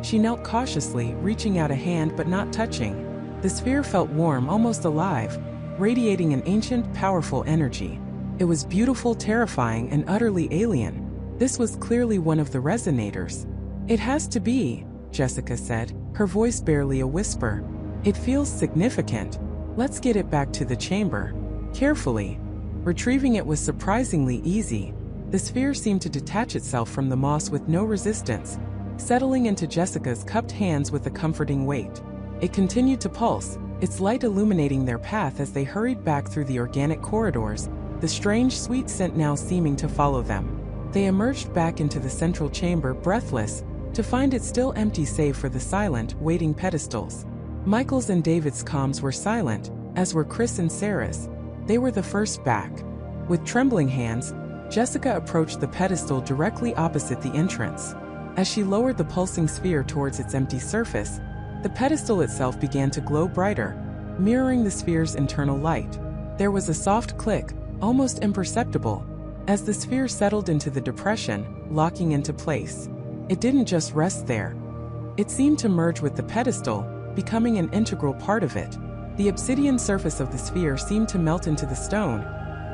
She knelt cautiously, reaching out a hand but not touching. The sphere felt warm, almost alive, radiating an ancient, powerful energy. It was beautiful, terrifying, and utterly alien. This was clearly one of the resonators. "It has to be," Jessica said, her voice barely a whisper. "It feels significant. Let's get it back to the chamber." Carefully. Retrieving it was surprisingly easy. The sphere seemed to detach itself from the moss with no resistance, settling into Jessica's cupped hands with a comforting weight. It continued to pulse, its light illuminating their path as they hurried back through the organic corridors, the strange sweet scent now seeming to follow them. They emerged back into the central chamber, breathless, to find it still empty save for the silent, waiting pedestals. Michael's and David's comms were silent, as were Chris and Sarah's. They were the first back. With trembling hands, Jessica approached the pedestal directly opposite the entrance. As she lowered the pulsing sphere towards its empty surface, the pedestal itself began to glow brighter, mirroring the sphere's internal light. There was a soft click, almost imperceptible, as the sphere settled into the depression, locking into place. It didn't just rest there. It seemed to merge with the pedestal, becoming an integral part of it. The obsidian surface of the sphere seemed to melt into the stone,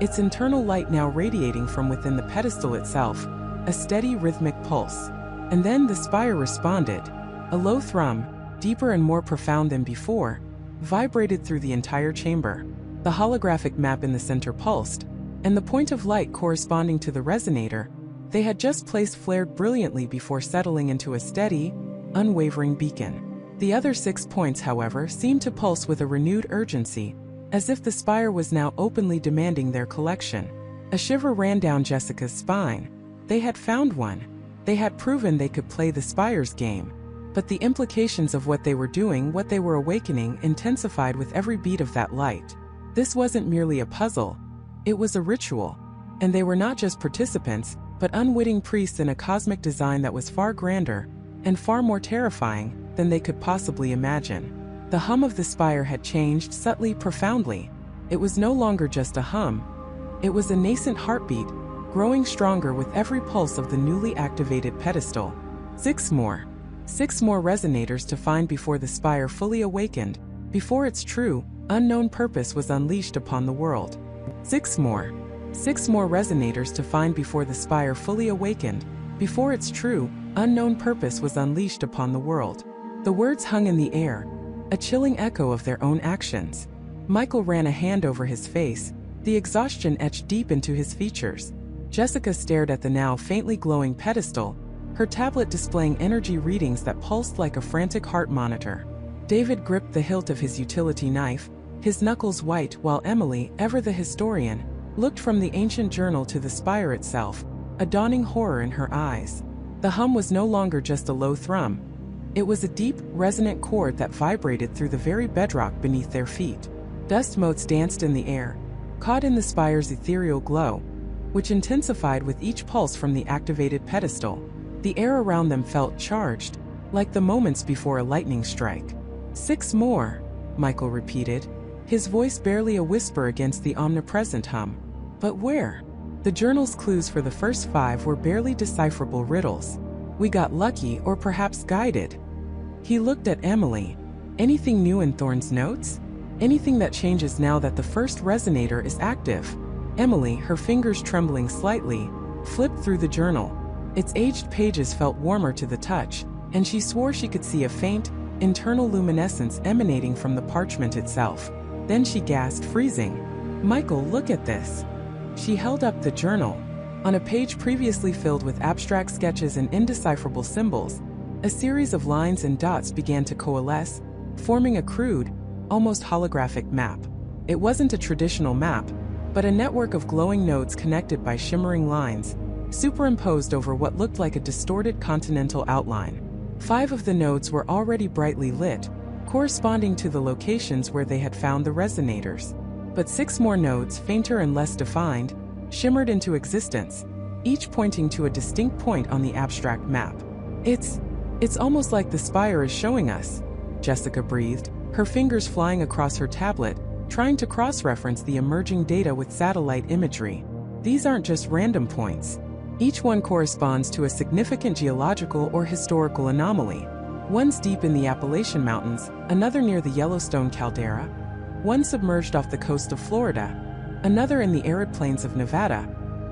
its internal light now radiating from within the pedestal itself, a steady rhythmic pulse. And then the spire responded. A low thrum, deeper and more profound than before, vibrated through the entire chamber. The holographic map in the center pulsed, and the point of light corresponding to the resonator they had just placed flared brilliantly before settling into a steady, unwavering beacon. The other 6 points, however, seemed to pulse with a renewed urgency, as if the spire was now openly demanding their collection. A shiver ran down Jessica's spine. They had found one. They had proven they could play the spire's game. But the implications of what they were doing, what they were awakening, intensified with every beat of that light. This wasn't merely a puzzle. It was a ritual. And they were not just participants, but unwitting priests in a cosmic design that was far grander and far more terrifying than they could possibly imagine. The hum of the spire had changed subtly, profoundly. It was no longer just a hum. It was a nascent heartbeat, growing stronger with every pulse of the newly activated pedestal. 6 more. 6 more resonators to find before the spire fully awakened, before its true, unknown purpose was unleashed upon the world. 6 more. 6 more resonators to find before the spire fully awakened, before its true, unknown purpose was unleashed upon the world. The words hung in the air, a chilling echo of their own actions. Michael ran a hand over his face, the exhaustion etched deep into his features. Jessica stared at the now faintly glowing pedestal, her tablet displaying energy readings that pulsed like a frantic heart monitor. David gripped the hilt of his utility knife, his knuckles white, while Emily, ever the historian, looked from the ancient journal to the spire itself, a dawning horror in her eyes. The hum was no longer just a low thrum. It was a deep, resonant chord that vibrated through the very bedrock beneath their feet. Dust motes danced in the air, caught in the spire's ethereal glow, which intensified with each pulse from the activated pedestal. The air around them felt charged, like the moments before a lightning strike. 6 more, Michael repeated, his voice barely a whisper against the omnipresent hum. But where? The journal's clues for the first 5 were barely decipherable riddles. We got lucky, or perhaps guided. He looked at Emily. Anything new in Thorne's notes? Anything that changes now that the first resonator is active? Emily, her fingers trembling slightly, flipped through the journal. Its aged pages felt warmer to the touch, and she swore she could see a faint, internal luminescence emanating from the parchment itself. Then she gasped, freezing. Michael, look at this. She held up the journal. On a page previously filled with abstract sketches and indecipherable symbols, a series of lines and dots began to coalesce, forming a crude, almost holographic map. It wasn't a traditional map, but a network of glowing nodes connected by shimmering lines, superimposed over what looked like a distorted continental outline. 5 of the nodes were already brightly lit, corresponding to the locations where they had found the resonators. But 6 more nodes, fainter and less defined, shimmered into existence, each pointing to a distinct point on the abstract map. It's almost like the spire is showing us, Jessica breathed, her fingers flying across her tablet, trying to cross-reference the emerging data with satellite imagery. These aren't just random points. Each one corresponds to a significant geological or historical anomaly. One's deep in the Appalachian Mountains, another near the Yellowstone caldera, one submerged off the coast of Florida, another in the arid plains of Nevada,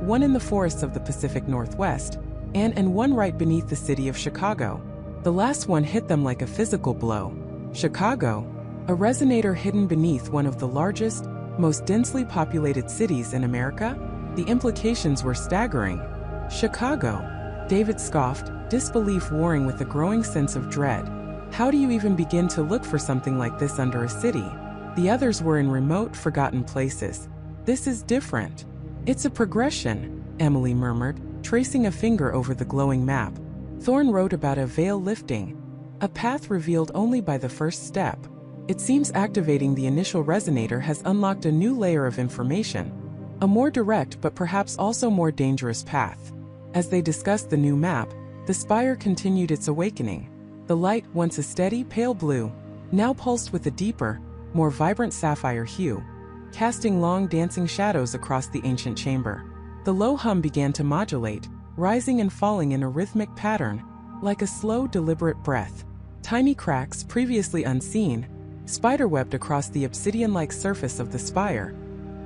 one in the forests of the Pacific Northwest, and one right beneath the city of Chicago. The last one hit them like a physical blow. Chicago, a resonator hidden beneath one of the largest, most densely populated cities in America? The implications were staggering. Chicago, David scoffed, disbelief warring with a growing sense of dread. How do you even begin to look for something like this under a city? The others were in remote, forgotten places. This is different. It's a progression, Emily murmured, tracing a finger over the glowing map. Thorne wrote about a veil lifting, a path revealed only by the first step. It seems activating the initial resonator has unlocked a new layer of information, a more direct but perhaps also more dangerous path. As they discussed the new map, the spire continued its awakening. The light, once a steady, pale blue, now pulsed with a deeper, more vibrant sapphire hue, casting long dancing shadows across the ancient chamber. The low hum began to modulate, rising and falling in a rhythmic pattern, like a slow, deliberate breath. Tiny cracks, previously unseen, spiderwebbed across the obsidian-like surface of the spire,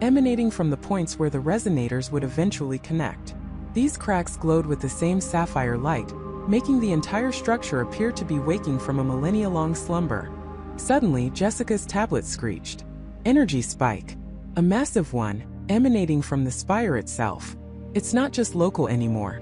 emanating from the points where the resonators would eventually connect. These cracks glowed with the same sapphire light, making the entire structure appear to be waking from a millennia-long slumber. Suddenly, Jessica's tablet screeched. Energy spike. A massive one, emanating from the spire itself. It's not just local anymore.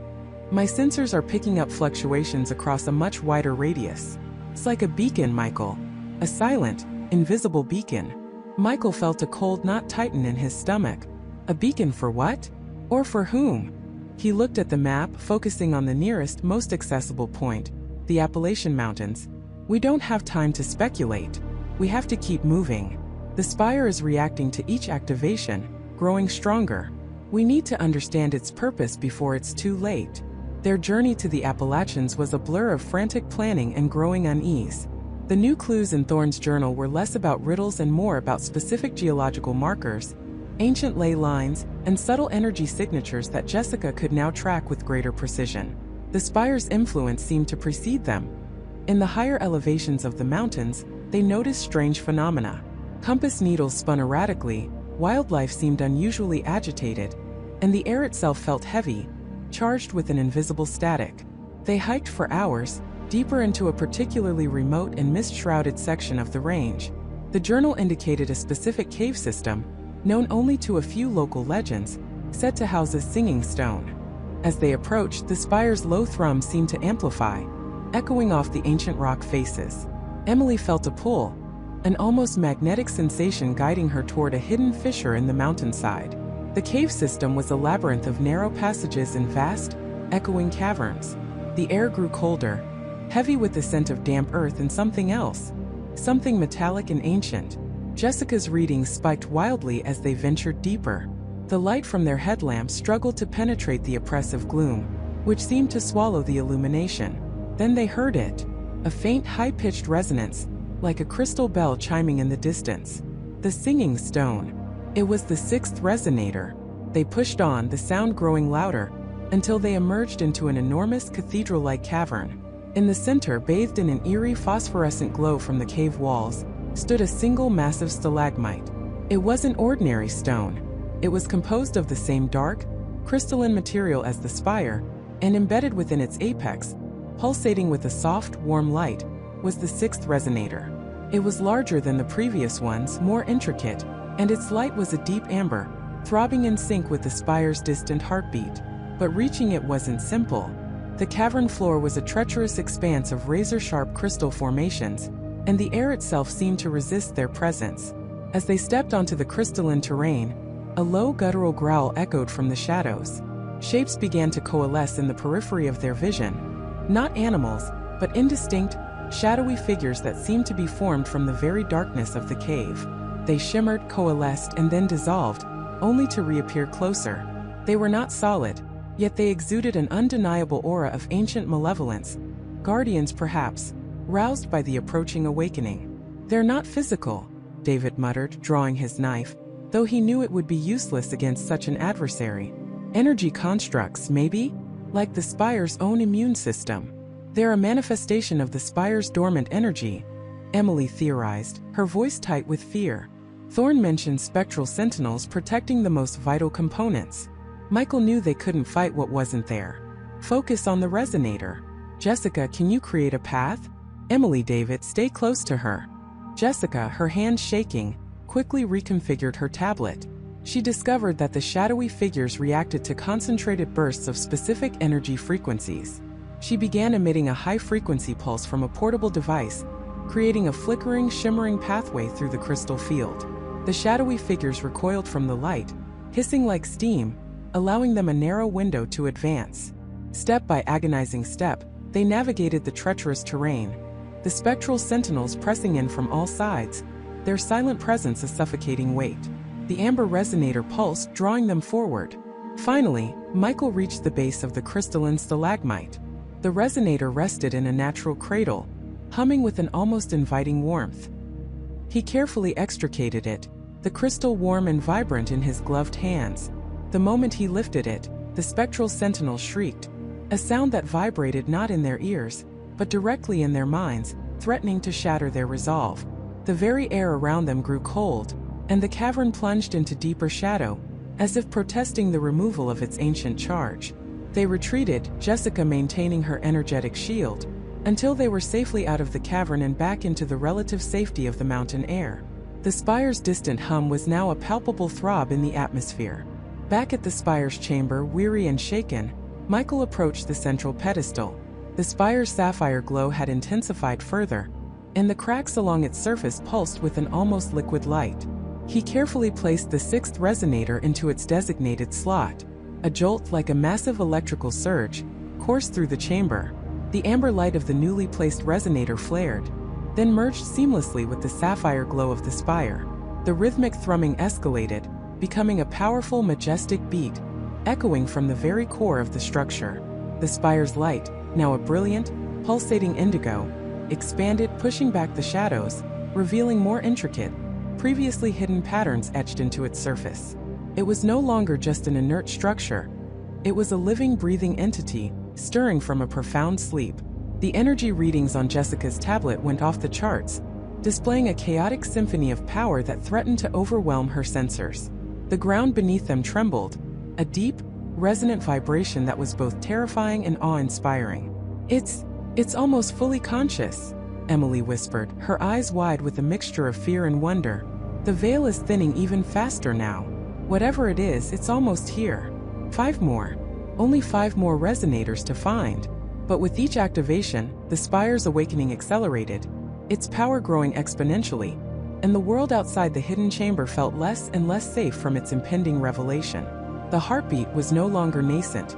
My sensors are picking up fluctuations across a much wider radius. It's like a beacon, Michael. A silent, invisible beacon. Michael felt a cold knot tighten in his stomach. A beacon for what? Or for whom? He looked at the map, focusing on the nearest, most accessible point, the Appalachian Mountains. We don't have time to speculate. We have to keep moving. The Spire is reacting to each activation, growing stronger. We need to understand its purpose before it's too late. Their journey to the Appalachians was a blur of frantic planning and growing unease. The new clues in Thorne's journal were less about riddles and more about specific geological markers, ancient ley lines, and subtle energy signatures that Jessica could now track with greater precision. The Spire's influence seemed to precede them. In the higher elevations of the mountains, they noticed strange phenomena. Compass needles spun erratically, wildlife seemed unusually agitated, and the air itself felt heavy, charged with an invisible static. They hiked for hours, deeper into a particularly remote and mist-shrouded section of the range. The journal indicated a specific cave system, known only to a few local legends, said to house a singing stone. As they approached, the Spire's low thrum seemed to amplify, echoing off the ancient rock faces. Emily felt a pull, an almost magnetic sensation guiding her toward a hidden fissure in the mountainside. The cave system was a labyrinth of narrow passages and vast, echoing caverns. The air grew colder, heavy with the scent of damp earth and something else, something metallic and ancient. Jessica's readings spiked wildly as they ventured deeper. The light from their headlamps struggled to penetrate the oppressive gloom, which seemed to swallow the illumination. Then they heard it, a faint, high-pitched resonance, like a crystal bell chiming in the distance. The singing stone. It was the sixth resonator. They pushed on, the sound growing louder, until they emerged into an enormous cathedral-like cavern. In the center, bathed in an eerie phosphorescent glow from the cave walls, stood a single massive stalagmite. It wasn't ordinary stone. It was composed of the same dark, crystalline material as the Spire, and embedded within its apex, pulsating with a soft, warm light, was the sixth resonator. It was larger than the previous ones, more intricate, and its light was a deep amber, throbbing in sync with the Spire's distant heartbeat. But reaching it wasn't simple. The cavern floor was a treacherous expanse of razor-sharp crystal formations, and the air itself seemed to resist their presence. As they stepped onto the crystalline terrain, a low guttural growl echoed from the shadows. Shapes began to coalesce in the periphery of their vision. Not animals, but indistinct, shadowy figures that seemed to be formed from the very darkness of the cave. They shimmered, coalesced, and then dissolved, only to reappear closer. They were not solid, yet they exuded an undeniable aura of ancient malevolence. Guardians, perhaps, roused by the approaching awakening. "They're not physical," David muttered, drawing his knife, though he knew it would be useless against such an adversary. "Energy constructs, maybe? Like the Spire's own immune system. They're a manifestation of the Spire's dormant energy," Emily theorized, her voice tight with fear. Thorne mentioned spectral sentinels protecting the most vital components. Michael knew they couldn't fight what wasn't there. "Focus on the resonator. Jessica, can you create a path?" Emily, David, stay close to her. Jessica, her hands shaking, quickly reconfigured her tablet. She discovered that the shadowy figures reacted to concentrated bursts of specific energy frequencies. She began emitting a high-frequency pulse from a portable device, creating a flickering, shimmering pathway through the crystal field. The shadowy figures recoiled from the light, hissing like steam, allowing them a narrow window to advance. Step by agonizing step, they navigated the treacherous terrain, the spectral sentinels pressing in from all sides, their silent presence a suffocating weight. The amber resonator pulsed, drawing them forward. Finally, Michael reached the base of the crystalline stalagmite. The resonator rested in a natural cradle, humming with an almost inviting warmth. He carefully extricated it, the crystal warm and vibrant in his gloved hands. The moment he lifted it, the spectral sentinels shrieked, a sound that vibrated not in their ears, but directly in their minds, threatening to shatter their resolve. The very air around them grew cold, and the cavern plunged into deeper shadow, as if protesting the removal of its ancient charge. They retreated, Jessica maintaining her energetic shield, until they were safely out of the cavern and back into the relative safety of the mountain air. The Spire's distant hum was now a palpable throb in the atmosphere. Back at the Spire's chamber, weary and shaken, Michael approached the central pedestal. The Spire's sapphire glow had intensified further, and the cracks along its surface pulsed with an almost liquid light. He carefully placed the sixth resonator into its designated slot. A jolt like a massive electrical surge coursed through the chamber. The amber light of the newly placed resonator flared, then merged seamlessly with the sapphire glow of the spire. The rhythmic thrumming escalated, becoming a powerful, majestic beat, echoing from the very core of the structure. The spire's light, now a brilliant, pulsating indigo, expanded, pushing back the shadows, revealing more intricate, previously hidden patterns etched into its surface. It was no longer just an inert structure. It was a living, breathing entity, stirring from a profound sleep. The energy readings on Jessica's tablet went off the charts, displaying a chaotic symphony of power that threatened to overwhelm her sensors. The ground beneath them trembled, a deep, resonant vibration that was both terrifying and awe-inspiring. It's almost fully conscious," Emily whispered, her eyes wide with a mixture of fear and wonder. "The veil is thinning even faster now. Whatever it is, it's almost here. 5 more. Only 5 more resonators to find." But with each activation, the spire's awakening accelerated, its power growing exponentially, and the world outside the hidden chamber felt less and less safe from its impending revelation. The heartbeat was no longer nascent.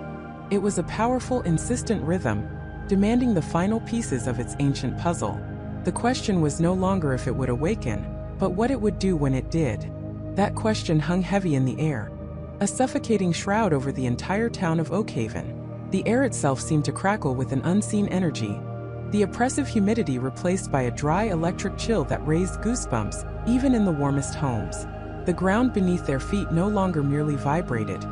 It was a powerful, insistent rhythm, demanding the final pieces of its ancient puzzle. The question was no longer if it would awaken, but what it would do when it did. That question hung heavy in the air, a suffocating shroud over the entire town of Oakhaven. The air itself seemed to crackle with an unseen energy, the oppressive humidity replaced by a dry electric chill that raised goosebumps, even in the warmest homes. The ground beneath their feet no longer merely vibrated.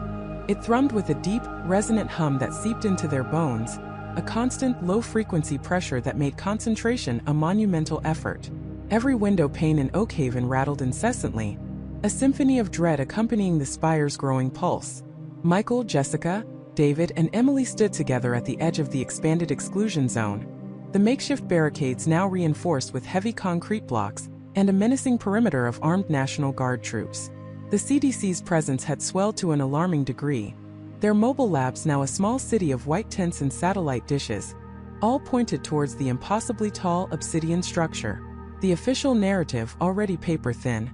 It thrummed with a deep, resonant hum that seeped into their bones, a constant, low-frequency pressure that made concentration a monumental effort. Every window pane in Oakhaven rattled incessantly, a symphony of dread accompanying the spire's growing pulse. Michael, Jessica, David, and Emily stood together at the edge of the expanded exclusion zone, the makeshift barricades now reinforced with heavy concrete blocks and a menacing perimeter of armed National Guard troops. The CDC's presence had swelled to an alarming degree, their mobile labs now a small city of white tents and satellite dishes, all pointed towards the impossibly tall obsidian structure. The official narrative, already paper-thin,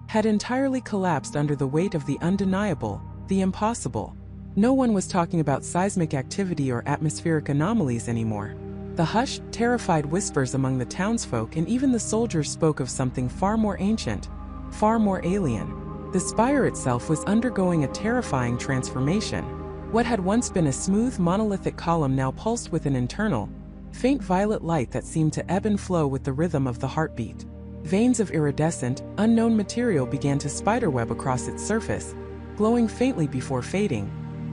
had entirely collapsed under the weight of the undeniable, the impossible. No one was talking about seismic activity or atmospheric anomalies anymore. The hushed, terrified whispers among the townsfolk and even the soldiers spoke of something far more ancient, far more alien. The spire itself was undergoing a terrifying transformation. What had once been a smooth, monolithic column now pulsed with an internal, faint violet light that seemed to ebb and flow with the rhythm of the heartbeat. Veins of iridescent, unknown material began to spiderweb across its surface, glowing faintly before fading,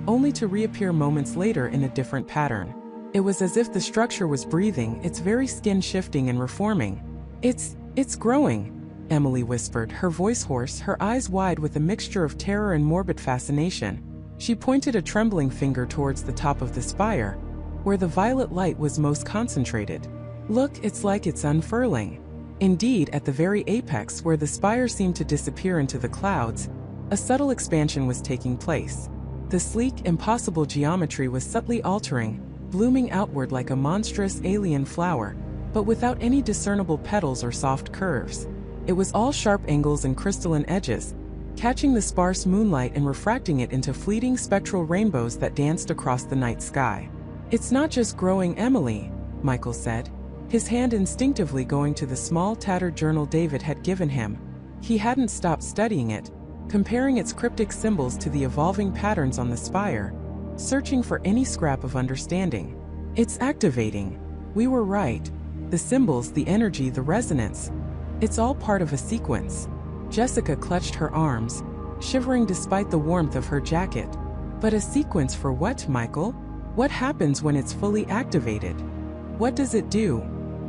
only to reappear moments later in a different pattern. It was as if the structure was breathing, its very skin shifting and reforming. It's growing," Emily whispered, her voice hoarse, her eyes wide with a mixture of terror and morbid fascination. She pointed a trembling finger towards the top of the spire, where the violet light was most concentrated. "Look, it's like it's unfurling." Indeed, at the very apex where the spire seemed to disappear into the clouds, a subtle expansion was taking place. The sleek, impossible geometry was subtly altering, blooming outward like a monstrous alien flower, but without any discernible petals or soft curves. It was all sharp angles and crystalline edges, catching the sparse moonlight and refracting it into fleeting spectral rainbows that danced across the night sky. "It's not just growing, Emily," Michael said, his hand instinctively going to the small tattered journal David had given him. He hadn't stopped studying it, comparing its cryptic symbols to the evolving patterns on the spire, searching for any scrap of understanding. "It's activating. We were right. The symbols, the energy, the resonance. It's all part of a sequence." Jessica clutched her arms, shivering despite the warmth of her jacket. "But a sequence for what, Michael? What happens when it's fully activated? What does it do?"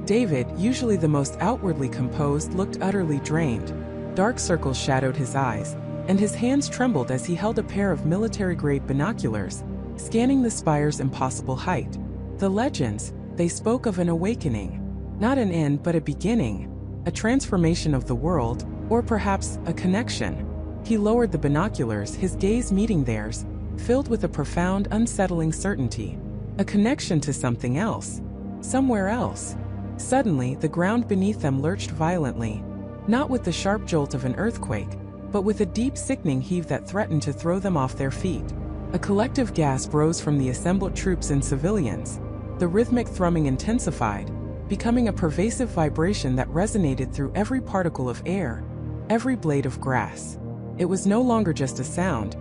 David, usually the most outwardly composed, looked utterly drained. Dark circles shadowed his eyes, and his hands trembled as he held a pair of military-grade binoculars, scanning the spire's impossible height. The legends, they spoke of an awakening. Not an end, but a beginning. A transformation of the world, or perhaps a connection. He lowered the binoculars, his gaze meeting theirs, filled with a profound, unsettling certainty. A connection to something else. Somewhere else. Suddenly, the ground beneath them lurched violently, not with the sharp jolt of an earthquake, but with a deep, sickening heave that threatened to throw them off their feet. A collective gasp rose from the assembled troops and civilians. The rhythmic thrumming intensified, becoming a pervasive vibration that resonated through every particle of air, every blade of grass. It was no longer just a sound.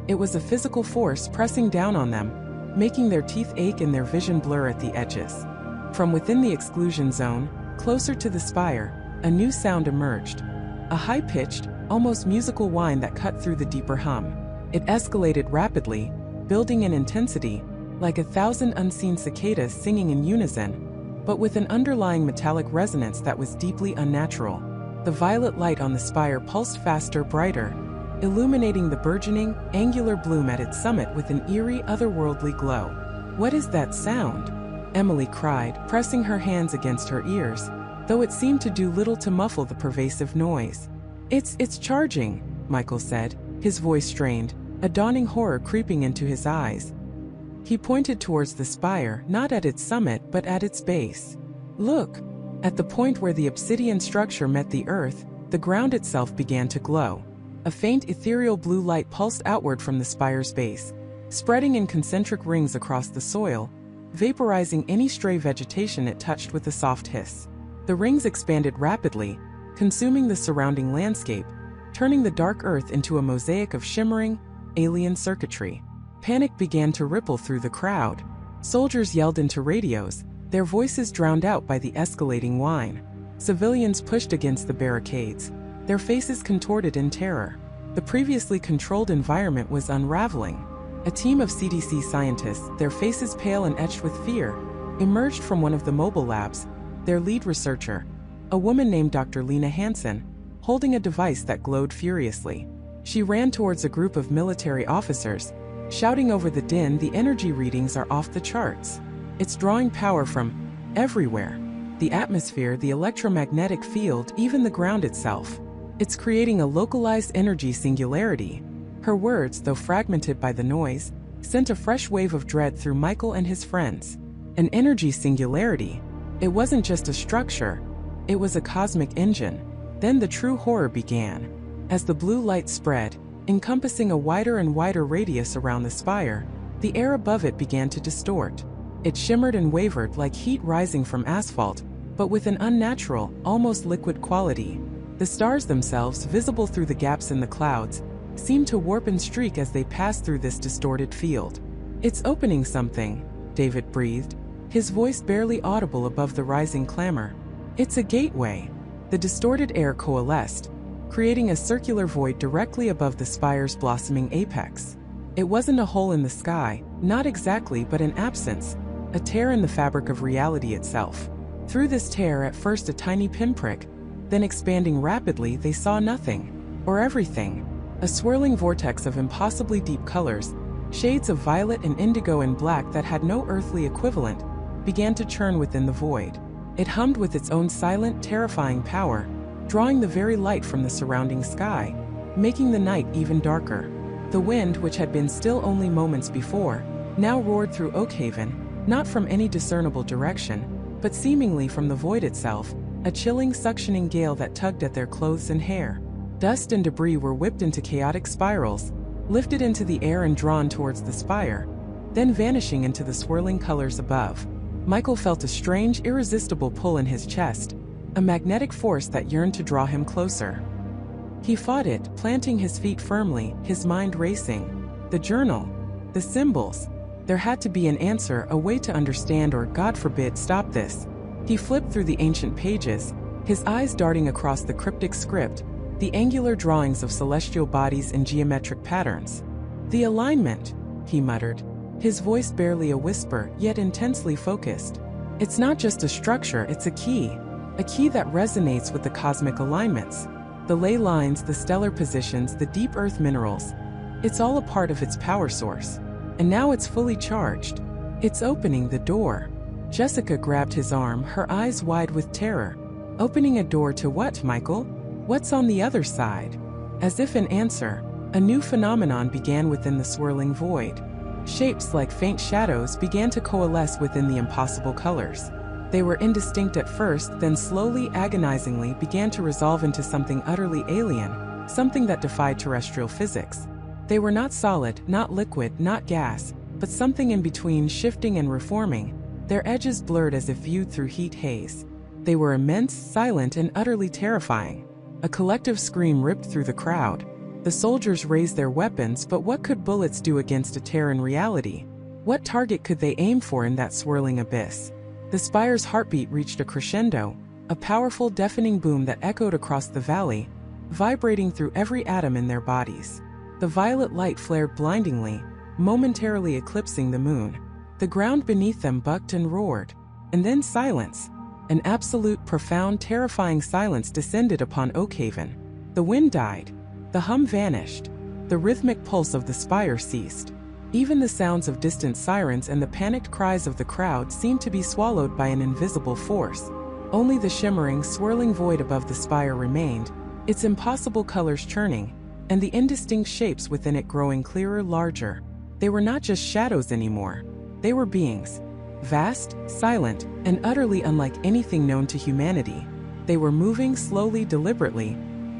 It was a physical force pressing down on them, making their teeth ache and their vision blur at the edges. From within the exclusion zone, closer to the spire, a new sound emerged. A high-pitched, almost musical whine that cut through the deeper hum. It escalated rapidly, building in intensity, like 1,000 unseen cicadas singing in unison, but with an underlying metallic resonance that was deeply unnatural. The violet light on the spire pulsed faster, brighter, illuminating the burgeoning, angular bloom at its summit with an eerie, otherworldly glow. "What is that sound?" Emily cried, pressing her hands against her ears, though it seemed to do little to muffle the pervasive noise. It's charging," Michael said, his voice strained, a dawning horror creeping into his eyes. He pointed towards the spire, not at its summit but at its base. "Look!" At the point where the obsidian structure met the earth, the ground itself began to glow. A faint ethereal blue light pulsed outward from the spire's base, spreading in concentric rings across the soil, vaporizing any stray vegetation it touched with a soft hiss. The rings expanded rapidly, consuming the surrounding landscape, turning the dark earth into a mosaic of shimmering, alien circuitry. Panic began to ripple through the crowd. Soldiers yelled into radios, their voices drowned out by the escalating whine. Civilians pushed against the barricades, their faces contorted in terror. The previously controlled environment was unraveling. A team of CDC scientists, their faces pale and etched with fear, emerged from one of the mobile labs, their lead researcher, a woman named Dr. Lena Hansen, holding a device that glowed furiously. She ran towards a group of military officers, shouting over the din, "The energy readings are off the charts. It's drawing power from everywhere. The atmosphere, the electromagnetic field, even the ground itself. It's creating a localized energy singularity." Her words, though fragmented by the noise, sent a fresh wave of dread through Michael and his friends. An energy singularity. It wasn't just a structure, it was a cosmic engine. Then the true horror began. As the blue light spread, encompassing a wider and wider radius around the spire, the air above it began to distort. It shimmered and wavered like heat rising from asphalt, but with an unnatural, almost liquid quality. The stars themselves, visible through the gaps in the clouds, seemed to warp and streak as they passed through this distorted field. "It's opening something," David breathed, his voice barely audible above the rising clamor. "It's a gateway." The distorted air coalesced, creating a circular void directly above the spire's blossoming apex. It wasn't a hole in the sky, not exactly, but an absence, a tear in the fabric of reality itself. Through this tear, at first a tiny pinprick, then expanding rapidly, they saw nothing, or everything. A swirling vortex of impossibly deep colors, shades of violet and indigo and black that had no earthly equivalent, began to churn within the void. It hummed with its own silent, terrifying power, drawing the very light from the surrounding sky, making the night even darker. The wind, which had been still only moments before, now roared through Oakhaven, not from any discernible direction, but seemingly from the void itself, a chilling, suctioning gale that tugged at their clothes and hair. Dust and debris were whipped into chaotic spirals, lifted into the air and drawn towards the spire, then vanishing into the swirling colors above. Michael felt a strange, irresistible pull in his chest, a magnetic force that yearned to draw him closer. He fought it, planting his feet firmly, his mind racing. The journal, the symbols. There had to be an answer, a way to understand or, God forbid, stop this. He flipped through the ancient pages, his eyes darting across the cryptic script, the angular drawings of celestial bodies in geometric patterns. "The alignment," he muttered, his voice barely a whisper, yet intensely focused. "It's not just a structure, it's a key that resonates with the cosmic alignments. The ley lines, the stellar positions, the deep earth minerals. It's all a part of its power source. And now it's fully charged. It's opening the door." Jessica grabbed his arm, her eyes wide with terror. "Opening a door to what, Michael? What's on the other side?" As if in answer, a new phenomenon began within the swirling void. Shapes like faint shadows began to coalesce within the impossible colors. They were indistinct at first, then slowly, agonizingly began to resolve into something utterly alien, something that defied terrestrial physics. They were not solid, not liquid, not gas, but something in between, shifting and reforming, their edges blurred as if viewed through heat haze. They were immense, silent, and utterly terrifying. A collective scream ripped through the crowd. The soldiers raised their weapons, but what could bullets do against a tear in reality? What target could they aim for in that swirling abyss? The spire's heartbeat reached a crescendo, a powerful, deafening boom that echoed across the valley, vibrating through every atom in their bodies. The violet light flared blindingly, momentarily eclipsing the moon. The ground beneath them bucked and roared. And then silence. An absolute, profound, terrifying silence descended upon Oakhaven. The wind died. The hum vanished. The rhythmic pulse of the spire ceased. Even the sounds of distant sirens and the panicked cries of the crowd seemed to be swallowed by an invisible force. Only the shimmering, swirling void above the spire remained, its impossible colors churning, and the indistinct shapes within it growing clearer, larger. They were not just shadows anymore. They were beings. Vast, silent, and utterly unlike anything known to humanity. They were moving slowly, deliberately,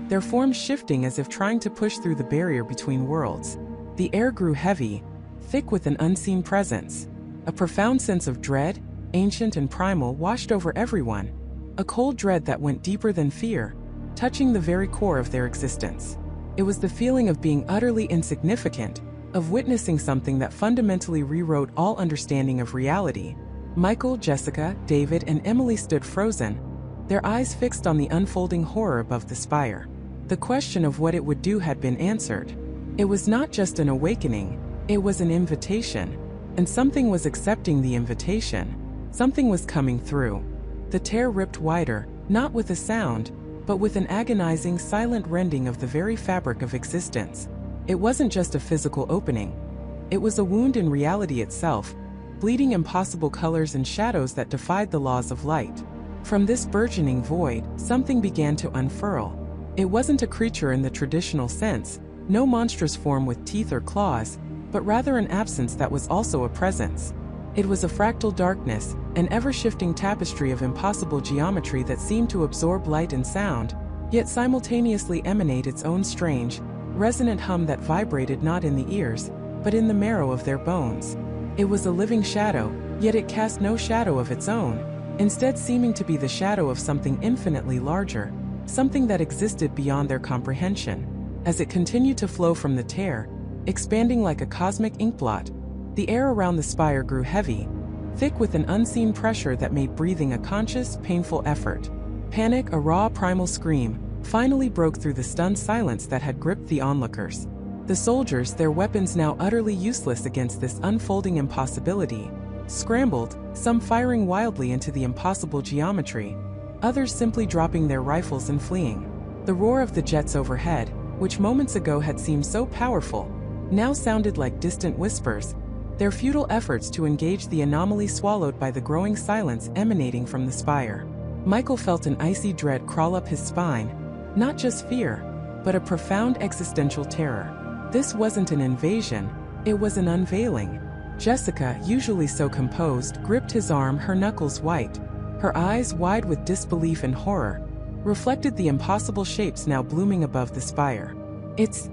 their forms shifting as if trying to push through the barrier between worlds. The air grew heavy, thick with an unseen presence. A profound sense of dread, ancient and primal, washed over everyone. A cold dread that went deeper than fear, touching the very core of their existence. It was the feeling of being utterly insignificant, of witnessing something that fundamentally rewrote all understanding of reality. Michael, Jessica, David, and Emily stood frozen, their eyes fixed on the unfolding horror above the spire. The question of what it would do had been answered. It was not just an awakening, it was an invitation. And something was accepting the invitation. Something was coming through. The tear ripped wider, not with a sound, but with an agonizing, silent rending of the very fabric of existence. It wasn't just a physical opening. It was a wound in reality itself, bleeding impossible colors and shadows that defied the laws of light. From this burgeoning void, something began to unfurl. It wasn't a creature in the traditional sense, no monstrous form with teeth or claws, but rather an absence that was also a presence. It was a fractal darkness, an ever-shifting tapestry of impossible geometry that seemed to absorb light and sound, yet simultaneously emanate its own strange, resonant hum that vibrated not in the ears, but in the marrow of their bones. It was a living shadow, yet it cast no shadow of its own, instead seeming to be the shadow of something infinitely larger, something that existed beyond their comprehension. As it continued to flow from the tear, expanding like a cosmic inkblot, the air around the spire grew heavy, thick with an unseen pressure that made breathing a conscious, painful effort. Panic, a raw, primal scream, finally broke through the stunned silence that had gripped the onlookers. The soldiers, their weapons now utterly useless against this unfolding impossibility, scrambled, some firing wildly into the impossible geometry, others simply dropping their rifles and fleeing. The roar of the jets overhead, which moments ago had seemed so powerful, now sounded like distant whispers, their futile efforts to engage the anomaly swallowed by the growing silence emanating from the spire. Michael felt an icy dread crawl up his spine, not just fear, but a profound existential terror. This wasn't an invasion, it was an unveiling. Jessica, usually so composed, gripped his arm, her knuckles white, her eyes wide with disbelief and horror, reflected the impossible shapes now blooming above the spire. It's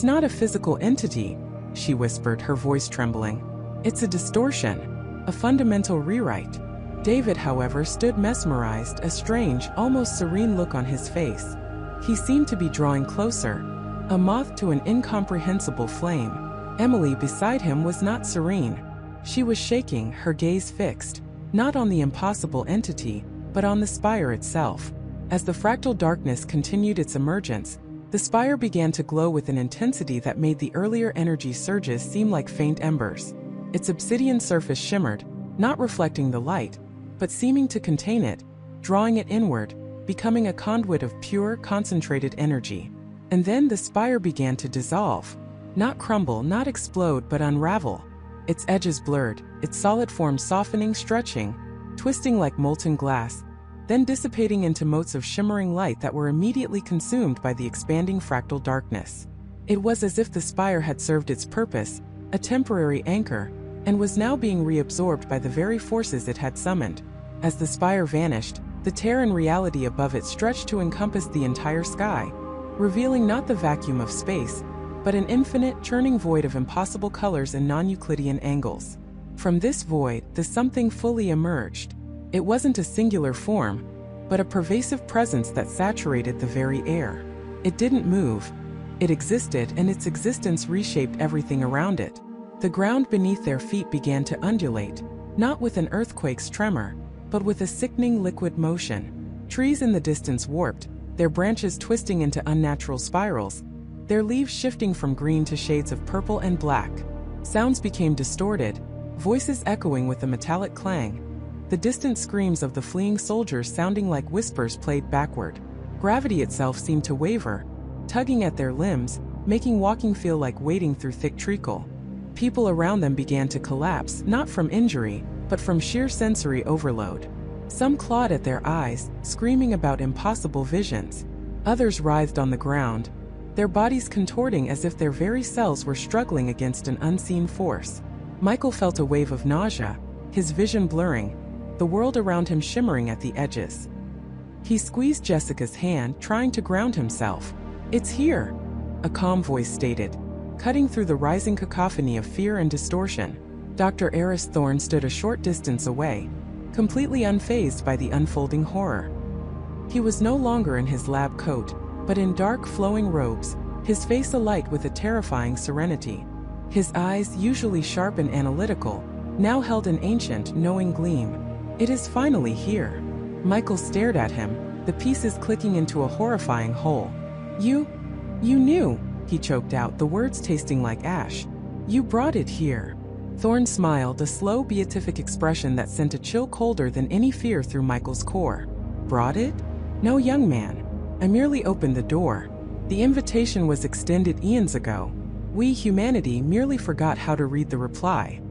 not a physical entity, she whispered, her voice trembling. It's a distortion, a fundamental rewrite. David, however, stood mesmerized, a strange, almost serene look on his face. He seemed to be drawing closer, a moth to an incomprehensible flame. Emily, beside him, was not serene. She was shaking, her gaze fixed, not on the impossible entity, but on the spire itself. As the fractal darkness continued its emergence, the spire began to glow with an intensity that made the earlier energy surges seem like faint embers. Its obsidian surface shimmered, not reflecting the light, but seeming to contain it, drawing it inward, becoming a conduit of pure, concentrated energy. And then the spire began to dissolve. Not crumble, not explode, but unravel. Its edges blurred, its solid form softening, stretching, twisting like molten glass, then dissipating into motes of shimmering light that were immediately consumed by the expanding fractal darkness. It was as if the spire had served its purpose, a temporary anchor, and was now being reabsorbed by the very forces it had summoned. As the spire vanished, the tear in reality above it stretched to encompass the entire sky, revealing not the vacuum of space, but an infinite, churning void of impossible colors and non-Euclidean angles. From this void, the something fully emerged. It wasn't a singular form, but a pervasive presence that saturated the very air. It didn't move. It existed, and its existence reshaped everything around it. The ground beneath their feet began to undulate, not with an earthquake's tremor, but with a sickening liquid motion. Trees in the distance warped, their branches twisting into unnatural spirals, their leaves shifting from green to shades of purple and black. Sounds became distorted, voices echoing with a metallic clang. The distant screams of the fleeing soldiers sounding like whispers played backward. Gravity itself seemed to waver, tugging at their limbs, making walking feel like wading through thick treacle. People around them began to collapse, not from injury, but from sheer sensory overload. Some clawed at their eyes, screaming about impossible visions. Others writhed on the ground, their bodies contorting as if their very cells were struggling against an unseen force. Michael felt a wave of nausea, his vision blurring, the world around him shimmering at the edges. He squeezed Jessica's hand, trying to ground himself. "It's here," a calm voice stated, cutting through the rising cacophony of fear and distortion. Dr. Eris Thorne stood a short distance away, completely unfazed by the unfolding horror. He was no longer in his lab coat, but in dark flowing robes, his face alight with a terrifying serenity. His eyes, usually sharp and analytical, now held an ancient, knowing gleam. "It is finally here." Michael stared at him, the pieces clicking into a horrifying whole. You knew," he choked out, the words tasting like ash. "You brought it here." Thorne smiled, a slow, beatific expression that sent a chill colder than any fear through Michael's core. "Brought it? No, young man. I merely opened the door. The invitation was extended eons ago. We, humanity, merely forgot how to read the reply."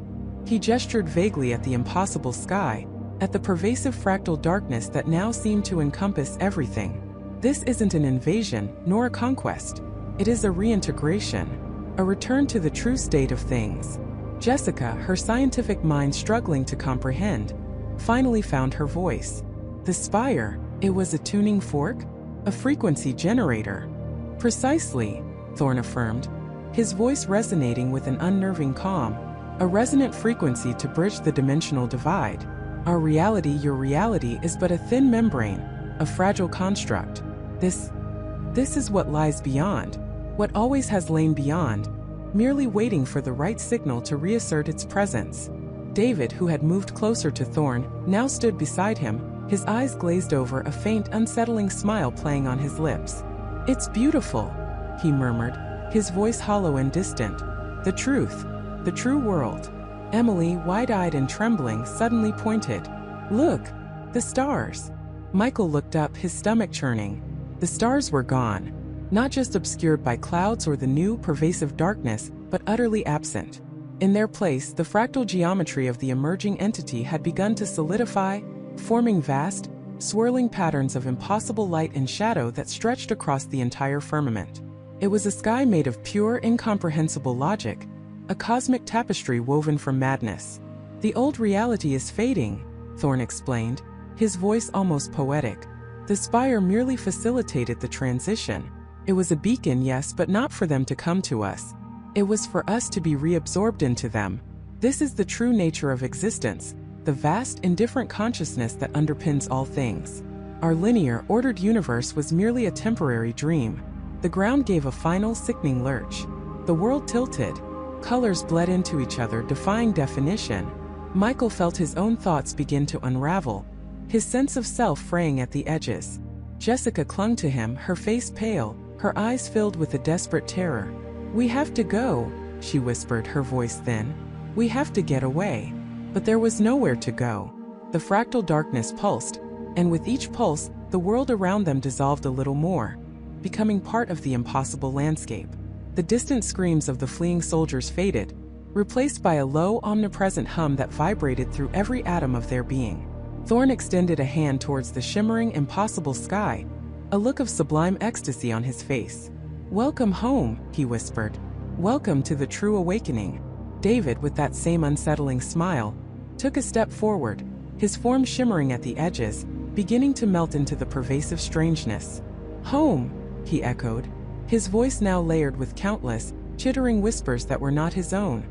He gestured vaguely at the impossible sky, at the pervasive fractal darkness that now seemed to encompass everything. "This isn't an invasion, nor a conquest. It is a reintegration, a return to the true state of things." Jessica, her scientific mind struggling to comprehend, finally found her voice. "The Spire, it was a tuning fork? A frequency generator?" "Precisely," Thorne affirmed, his voice resonating with an unnerving calm. "A resonant frequency to bridge the dimensional divide. Our reality, your reality, is but a thin membrane, a fragile construct. This is what lies beyond, what always has lain beyond, merely waiting for the right signal to reassert its presence." David, who had moved closer to Thorne, now stood beside him, his eyes glazed over, a faint, unsettling smile playing on his lips. "It's beautiful," he murmured, his voice hollow and distant. "The truth, the true world." Emily, wide-eyed and trembling, suddenly pointed. "Look, the stars." Michael looked up, his stomach churning. The stars were gone, not just obscured by clouds or the new, pervasive darkness, but utterly absent. In their place, the fractal geometry of the emerging entity had begun to solidify, forming vast, swirling patterns of impossible light and shadow that stretched across the entire firmament. It was a sky made of pure, incomprehensible logic, a cosmic tapestry woven from madness. "The old reality is fading," Thorne explained, his voice almost poetic. "The Spire merely facilitated the transition. It was a beacon, yes, but not for them to come to us. It was for us to be reabsorbed into them. This is the true nature of existence, the vast, indifferent consciousness that underpins all things. Our linear, ordered universe was merely a temporary dream." The ground gave a final, sickening lurch. The world tilted. Colors bled into each other, defying definition. Michael felt his own thoughts begin to unravel, his sense of self fraying at the edges. Jessica clung to him, her face pale, her eyes filled with a desperate terror. "We have to go," she whispered, her voice thin. "We have to get away." But there was nowhere to go. The fractal darkness pulsed, and with each pulse, the world around them dissolved a little more, becoming part of the impossible landscape. The distant screams of the fleeing soldiers faded, replaced by a low, omnipresent hum that vibrated through every atom of their being. Thorne extended a hand towards the shimmering, impossible sky, a look of sublime ecstasy on his face. "Welcome home," he whispered. "Welcome to the true awakening." David, with that same unsettling smile, took a step forward, his form shimmering at the edges, beginning to melt into the pervasive strangeness. "Home," he echoed, his voice now layered with countless, chittering whispers that were not his own.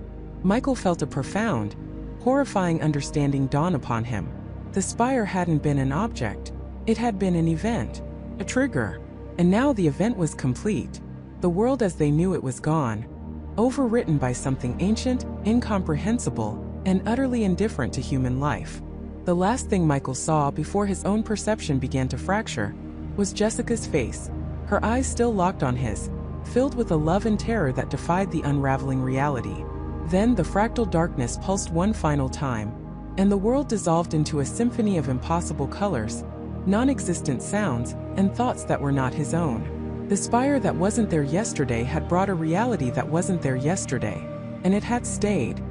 Michael felt a profound, Horrifying understanding dawned upon him. The spire hadn't been an object. It had been an event, a trigger. And now the event was complete. The world as they knew it was gone, overwritten by something ancient, incomprehensible, and utterly indifferent to human life. The last thing Michael saw before his own perception began to fracture was Jessica's face, her eyes still locked on his, filled with a love and terror that defied the unraveling reality. Then the fractal darkness pulsed one final time, and the world dissolved into a symphony of impossible colors, non-existent sounds, and thoughts that were not his own. The spire that wasn't there yesterday had brought a reality that wasn't there yesterday, and it had stayed,